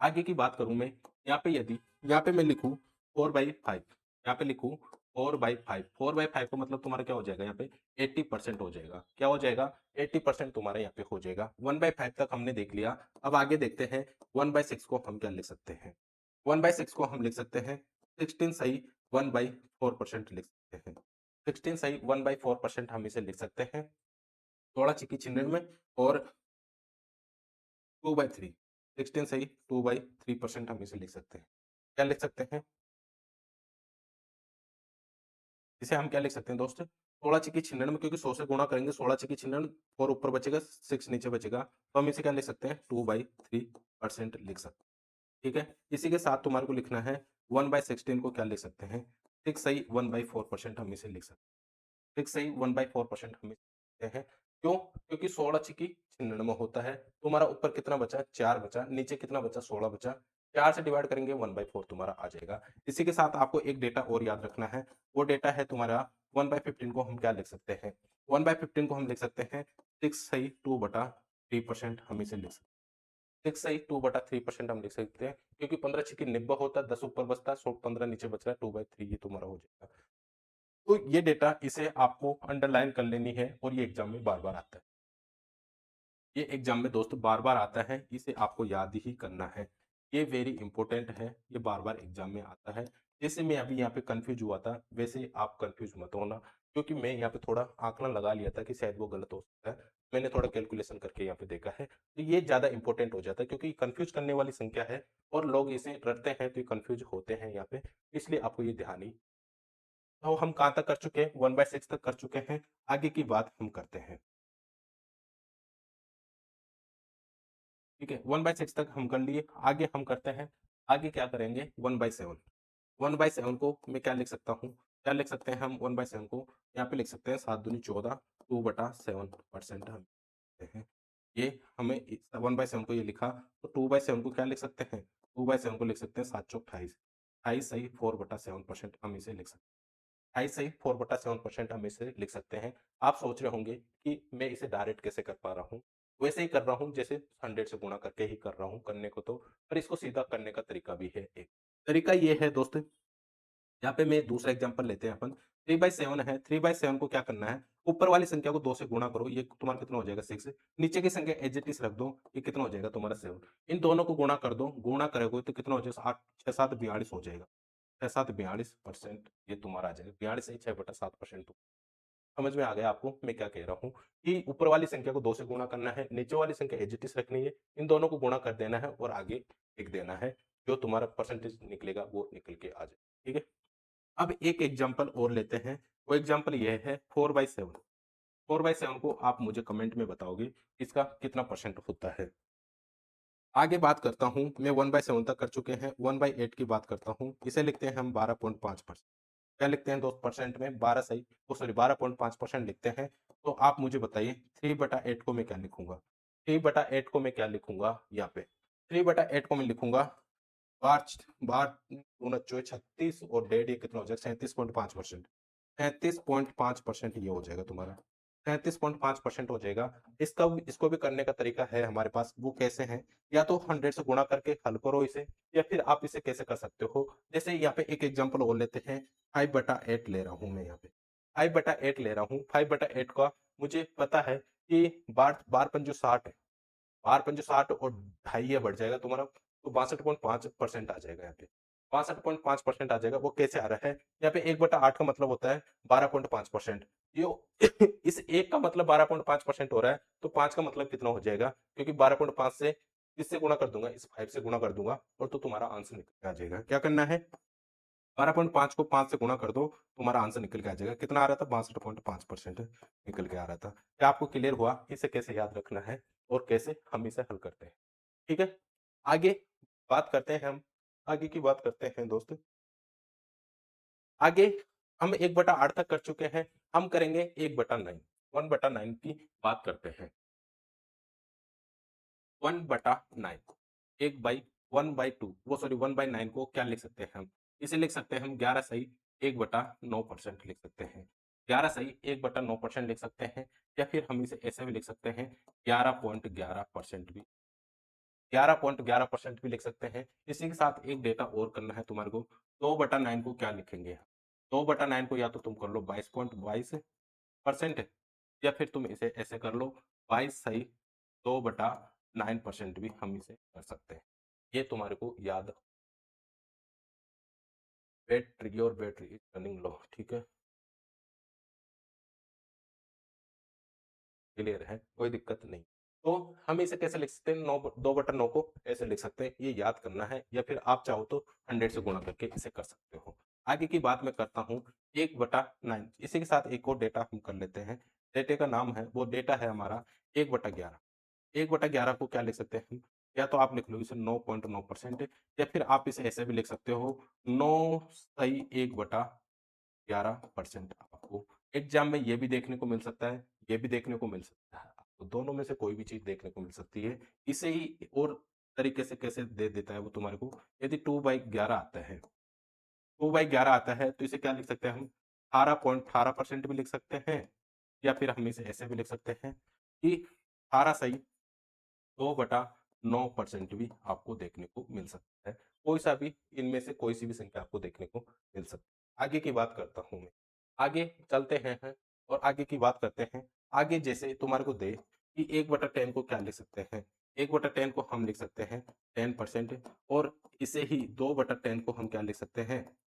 आगे की बात करूं मैं, यहाँ पे यदि यहाँ पे मैं लिखूं 4/5, यहाँ पे लिखूं 4/5, 4/5 का मतलब तुम्हारा क्या हो जाएगा, यहाँ पे 80% हो जाएगा। क्या हो जाएगा, 80% तुम्हारा यहाँ पे हो जाएगा। 1/5 तक हमने देख लिया। अब आगे देखते हैं 1/6 को हम क्या लिख सकते हैं। 1/6 को हम लिख सकते हैं 16 सही 1/4% लिख सकते हैं। 16 सही 1/4% हम इसे लिख सकते हैं, थोड़ा चिकी चिन्ह में। और 2/3, 16 सही 2/3% हम इसे लिख सकते हैं। क्या लिख सकते हैं, इसे हम क्या लिख सकते हैं दोस्त, 16 छक्के 96 में, क्योंकि 100 से गुणा करेंगे, 16 छक्के 96 और ऊपर बचेगा 6 नीचे बचेगा, तो हम इसे क्या लिख सकते हैं, 2/3% लिख सकते हैं। ठीक है, इसी के साथ तुम्हारे को लिखना है 1/16 को क्या लिख सकते हैं, सिक्स सही 1/4% हम इसे लिख सकते हैं। सिक्स सही 1/4% हम इसे लिखते हैं। क्यों? क्योंकि 16 छिकी 96 होता है। तुम्हारा ऊपर कितना बचा? 4 बचा। नीचे कितना बचा? 16 बचा। 4 से डिवाइड करेंगे 1/4 तुम्हारा आ जाएगा। इसी के साथ आपको एक डेटा और याद रखना है। वो डेटा है तुम्हारा 1/15 को हम क्या लिख सकते हैं? 1/15 को हम लिख सकते हैं 6 सही 2/3% हम इसे लिख सकते हैं। 6 सही 2/3% हम लिख सकते हैं, क्योंकि 15 छिकी 90 होता है, 10 ऊपर बचता है, 15 नीचे बच रहा है, 2/3 ये तुम्हारा हो जाएगा। तो ये डेटा इसे आपको अंडरलाइन कर लेनी है और ये एग्जाम में बार-बार आता है। ये एग्जाम में दोस्तों बार-बार आता है, इसे आपको याद ही करना है। ये वेरी इंपॉर्टेंट है, ये बार-बार एग्जाम में आता है। जैसे मैं अभी यहाँ पे कन्फ्यूज़ हुआ था, वैसे आप कन्फ्यूज़ मत होना, क्योंकि मैं यहाँ पे थोड़ा आंकलन लगा लिया था कि शायद वो गलत हो सकता है। मैंने थोड़ा कैलकुलेशन करके यहाँ पे देखा है, तो ये ज़्यादा इंपॉर्टेंट हो जाता है, क्योंकि कन्फ्यूज़ करने वाली संख्या है और लोग इसे रटते हैं तो ये कन्फ्यूज़ होते हैं यहाँ पे, इसलिए आपको ये ध्यान ही। तो हम कहाँ तक कर चुके हैं? 1/6 तक कर चुके हैं, आगे की बात हम करते हैं। ठीक है, 1/6 तक हम कर लिए, आगे हम करते हैं, आगे क्या करेंगे 1/7। 1/7 को मैं क्या लिख सकता हूँ? क्या लिख सकते हैं हम 1/7 को? यहाँ पे लिख सकते हैं 7 दूनी 14, 2/7% हम लिखते हैं। ये हमें 1/7 को ये लिखा, तो 2/7 को क्या लिख सकते हैं? 2/7 को लिख सकते हैं 7 चौक 28, 28 सही 4/7% हम इसे लिख सकते हैं। 28 सही 4/7% हम इसे लिख सकते हैं। आप सोच रहे होंगे कि मैं इसे डायरेक्ट कैसे कर पा रहा हूँ? वैसे ही कर रहा हूँ जैसे 100 से गुणा करके ही कर रहा हूँ करने को तो, पर इसको सीधा करने का तरीका भी है एक। तरीका ये है दोस्त, यहाँ पे मैं दूसरा एग्जांपल लेते हैं अपन। 3/7 है, 3/7 को क्या करना है? ऊपर वाली संख्या को 2 से गुणा करो, ये तुम्हारा कितना हो जाएगा 6। नीचे की संख्या एज़ इट इज़ रख दो, ये कितना हो जाएगा तुम्हारा 7। इन दोनों को गुणा कर दो, गुणा करोगे तो कितना हो जाएगा 8 6 7 42 हो जाएगा। 6 7 42% ये तुम्हारा आ जाएगा। 42 नहीं 6/7% समझ में आ गया आपको मैं क्या कह रहा हूँ कि ऊपर वाली संख्या को 2 से गुणा करना है, नीचे वाली संख्या एज़ इट इज़ रखनी है, इन दोनों को गुणा कर देना है और आगे लिख देना है। जो तुम्हारा परसेंटेज निकलेगा वो निकल के आ जाए। ठीक है? अब एक एग्जांपल और लेते हैं, वो एग्जांपल ये है 4/7। 4/7 को आप मुझे कमेंट में बताओगे इसका कितना परसेंट होता है? आगे बात करता हूँ, मैं 1/7 तक कर चुके हैं, 1/8 की बात करता हूँ, इसे लिखते हैं हम 12.5%। क्या लिखते हैं दोस्त परसेंट में? 12 सही ओ सॉरी 12.5% लिखते हैं। तो आप मुझे बताइए 3/8 को मैं क्या लिखूँगा? 3/8 को मैं क्या लिखूँगा यहाँ पे? 3/8 को मैं लिखूँगा 12 दूना चौके 36 और डेढ़ ये कितना हो जाएगा 37.5%। 37.5% ये हो जाएगा तुम्हारा। 37.5% हो जाएगा। इसको भी करने का तरीका है हमारे पास, वो कैसे है? या तो 100 से गुणा करके हल करो इसे, या फिर आप इसे कैसे कर सकते हो? जैसे यहाँ पे एक एग्जांपल और लेते हैं, 5/8 ले रहा हूँ मैं यहाँ पे। 5/8 ले रहा हूँ, 5/8 का मुझे पता है कि बार बार पंजों 60 है। बार पंजे 60 और ढाई ये बढ़ जाएगा तुम्हारा, तो 62.5% आ जाएगा यहाँ पे। 62.5% आ जाएगा, वो कैसे आ रहा है? यहाँ पे 1/8 का मतलब होता है 12.5%। यो इस 1 का मतलब 12.5% हो रहा है, तो 5 का मतलब कितना हो जाएगा? क्योंकि 12.5 से किससे गुणा कर दूँगा? इस 5 से गुणा कर दूँगा और तो तुम्हारा आंसर निकल के आ जाएगा। क्या करना है? 12.5 को 5 से गुणा कर दो, तुम्हारा आंसर निकल के आ जाएगा। कितना आ रहा था? 62.5% निकल के आ रहा था। क्या आपको क्लियर हुआ? इसे कैसे याद रखना है और कैसे हम इसे हल करते हैं? ठीक है? आगे बात करते हैं हम, आगे की बात करते हैं दोस्त। आगे हम 1/8 तक कर चुके हैं, हम करेंगे 1/9। 1/9 की बात करते हैं। 1/9 1 बाई 1/2 वो सॉरी 1/9 को क्या लिख सकते हैं हम? इसे लिख सकते हैं हम 11 सही 1/9% लिख सकते हैं। 11 सही 1/9% लिख सकते हैं, या फिर हम इसे ऐसे भी लिख सकते हैं 11.11% भी 11.11% भी लिख सकते हैं। इसी के साथ एक डेटा और करना है तुम्हारे को, 2/9 को क्या लिखेंगे? 2/9 को या तो तुम कर लो 22.22% या फिर तुम इसे ऐसे कर लो 22 सही 2/9% भी हम इसे कर सकते हैं। ये तुम्हारे को याद, बैटरी इज रनिंग लो, ठीक है? क्लियर है, कोई दिक्कत नहीं। तो हम इसे कैसे लिख सकते हैं? 2/9 को ऐसे लिख सकते हैं, ये याद करना है, या फिर आप चाहो तो 100 से गुणा करके इसे कर सकते हो। आगे की बात मैं करता हूँ 1/9, इसी के साथ एक और डेटा हम कर लेते हैं। डेटे का नाम है, वो डेटा है हमारा 1/11। 1/11 को क्या लिख सकते हैं हम? या तो आप लिख लो इसे 9.9% या फिर आप इसे ऐसे भी लिख सकते हो 9 सही 1/11। 11% आपको एग्जाम में ये भी देखने को मिल सकता है, ये भी देखने को मिल सकता है। आपको दोनों में से कोई भी चीज़ देखने को मिल सकती है। इसे ही और तरीके से कैसे दे देता है वो तुम्हारे को, यदि 2/11 आता है, 2/11 आता है तो इसे क्या लिख सकते हैं हम? 18.18% भी लिख सकते हैं, या फिर हम इसे ऐसे भी लिख सकते हैं कि 18 सही 2/9% भी आपको देखने को मिल सकता है। कोई सा भी इनमें से कोई सी भी संख्या आपको देखने को मिल सकती है। आगे की बात करता हूँ मैं। आगे चलते हैं और आगे की बात करते हैं। आगे जैसे तुम्हारे को दे कि 1/10 को क्या लिख सकते हैं? 1/10 को हम लिख सकते हैं 10%, और इसे ही 2/10 को हम क्या लिख सकते हैं?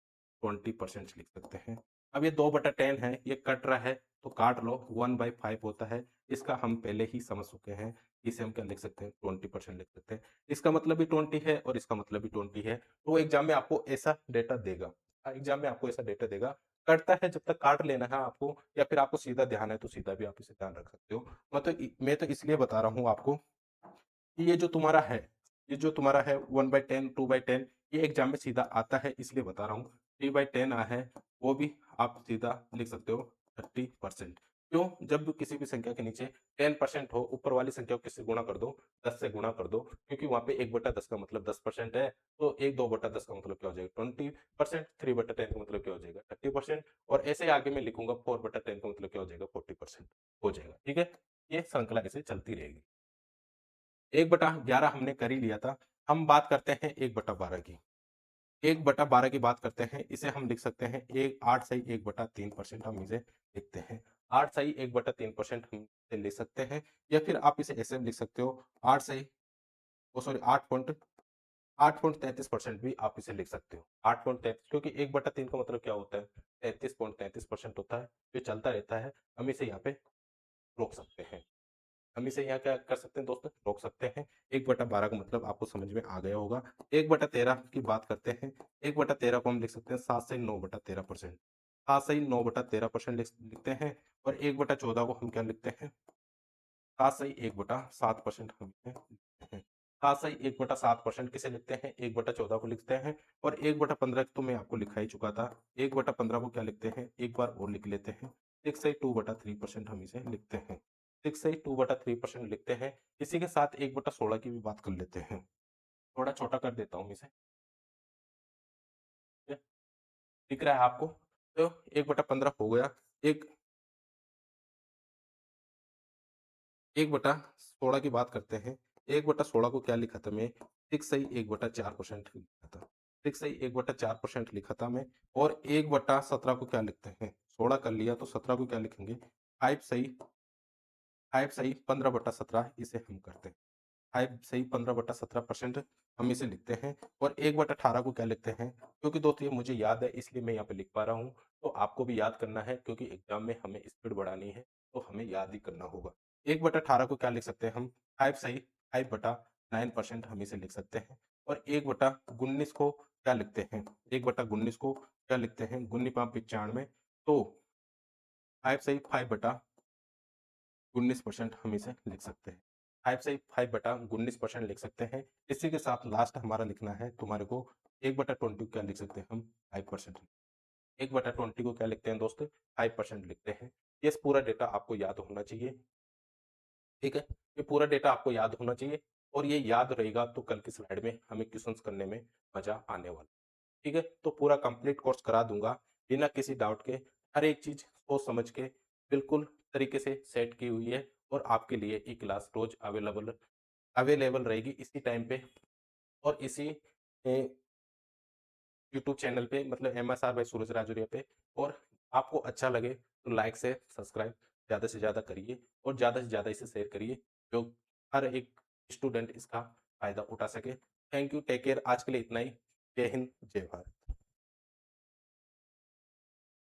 20% लिख सकते हैं। अब ये 2/10 है, ये कट रहा है तो काट लो, 1/5 होता है। इसका हम पहले ही समझ चुके हैं, इसे हम क्या लिख सकते हैं? 20% लिख सकते हैं। इसका मतलब भी 20 है और इसका मतलब भी 20 है। तो एग्जाम में आपको ऐसा डेटा देगा, एग्जाम में आपको ऐसा डेटा देगा। कटता है जब तक काट लेना है आपको, या फिर आपको सीधा ध्यान है तो सीधा भी आप इसे ध्यान रख सकते हो। मैं तो इसलिए बता रहा हूँ आपको कि ये जो तुम्हारा है, ये जो तुम्हारा है 1/10, 2/10, ये एग्जाम में सीधा आता है, इसलिए बता रहा हूँ। 3/10 आया है, वो भी आप सीधा लिख सकते हो 30%। क्यों? जब भी किसी भी संख्या के नीचे 10% हो, ऊपर वाली संख्या को किससे गुणा कर दो? 10 से गुणा कर दो, क्योंकि वहाँ पे 1/10 का मतलब 10% है, तो 1 2/10 का मतलब क्या हो जाएगा? 20%, 3/10 का मतलब क्या हो जाएगा? 30%, और ऐसे ही आगे मैं लिखूँगा 4/10 का मतलब क्या हो जाएगा? 40% हो जाएगा, ठीक है? ये श्रृंखला ऐसे चलती रहेगी। 1/11 हमने कर ही लिया था। हम बात करते हैं 1/12 की। 1/12 की बात करते हैं, इसे हम लिख सकते हैं 8 सही 1/3% हम इसे लिखते हैं। 8 सही 1/3% हम इसे लिख सकते हैं, या फिर आप इसे ऐसे भी लिख सकते हो 8 सही ओह सॉरी 8.33% भी आप इसे लिख सकते हो। 8.33, क्योंकि 1/3 का मतलब क्या होता है? 33.33% होता है, जो चलता रहता है। हम इसे यहाँ पे रोक सकते हैं। हम इसे यहाँ क्या कर सकते हैं दोस्तों? रोक सकते हैं। 1/12 का मतलब आपको समझ में आ गया होगा। 1/13 की बात करते हैं। 1/13 को हम लिख सकते हैं 7 से 9/13%। 7 से 9/13% लिखते हैं, और 1/14 को हम क्या लिखते हैं? 7 से 1/7% हम इसे लिखते हैं। 7 से 1/7% किसे लिखते हैं? 1/14 को लिखते हैं, और 1/15 तो मैं आपको लिखा ही चुका था। 1/15 को क्या लिखते हैं? एक बार और लिख लेते हैं। 6 से 2/3% हम इसे लिखते हैं। 6 से 2/3% लिखते हैं। इसी के साथ 1/16 की भी बात कर लेते हैं। थोड़ा छोटा कर देता हूँ इसे, ठीक है? दिख रहा है आपको? तो 1/15 हो गया। एक 1/16 की बात करते हैं। 1/16 को क्या लिखा था मैं? 6 सही 1/4% लिखा था। 6 सही 1/4% लिखा था मैं, और 1/17 को क्या लिखते हैं? 16 कर लिया तो 17 को क्या लिखेंगे? 5 सही 15/17 इसे हम करते हैं। 5 सही 15/17% हम इसे लिखते हैं, और 1/18 को क्या लिखते हैं? क्योंकि दोस्तों ये मुझे याद है इसलिए मैं यहाँ पे लिख पा रहा हूँ, तो आपको भी याद करना है, क्योंकि एग्जाम में हमें स्पीड बढ़ानी है, तो हमें याद ही करना होगा। 1/18 को क्या लिख सकते हैं हम? 5 सही 5/9% हम इसे लिख सकते हैं, और 1/19 को क्या लिखते हैं? 1/19 को क्या लिखते हैं? 19×5 = 95, तो 5 सही 5/19% हम इसे लिख सकते हैं। 5 से 5/19% लिख सकते हैं। इसी के साथ लास्ट हमारा लिखना है तुम्हारे को 1/20 को क्या लिख सकते हैं हम? 5%। 1/20 को क्या लिखते हैं दोस्त? 5% लिखते हैं। ये पूरा डेटा आपको याद होना चाहिए, ठीक है? ये पूरा डेटा आपको याद होना चाहिए, और ये याद रहेगा तो कल की स्लाइड में हमें क्वेश्चंस करने में मज़ा आने वाला है, ठीक है? तो पूरा कंप्लीट कोर्स करा दूँगा, बिना किसी डाउट के, हर एक चीज़ सोच समझ के, बिल्कुल तरीके से सेट की हुई है, और आपके लिए ये क्लास रोज़ अवेलेबल अवेलेबल रहेगी इसी टाइम पे, और इसी यूट्यूब चैनल पे, मतलब MSR बाय सूरज राजौरिया पे। और आपको अच्छा लगे तो लाइक से सब्सक्राइब ज़्यादा से ज़्यादा करिए, और ज़्यादा से ज़्यादा इसे शेयर करिए, जो हर एक स्टूडेंट इसका फ़ायदा उठा सके। Thank you, take care. आज के लिए इतना ही। जय हिंद, जय भारत।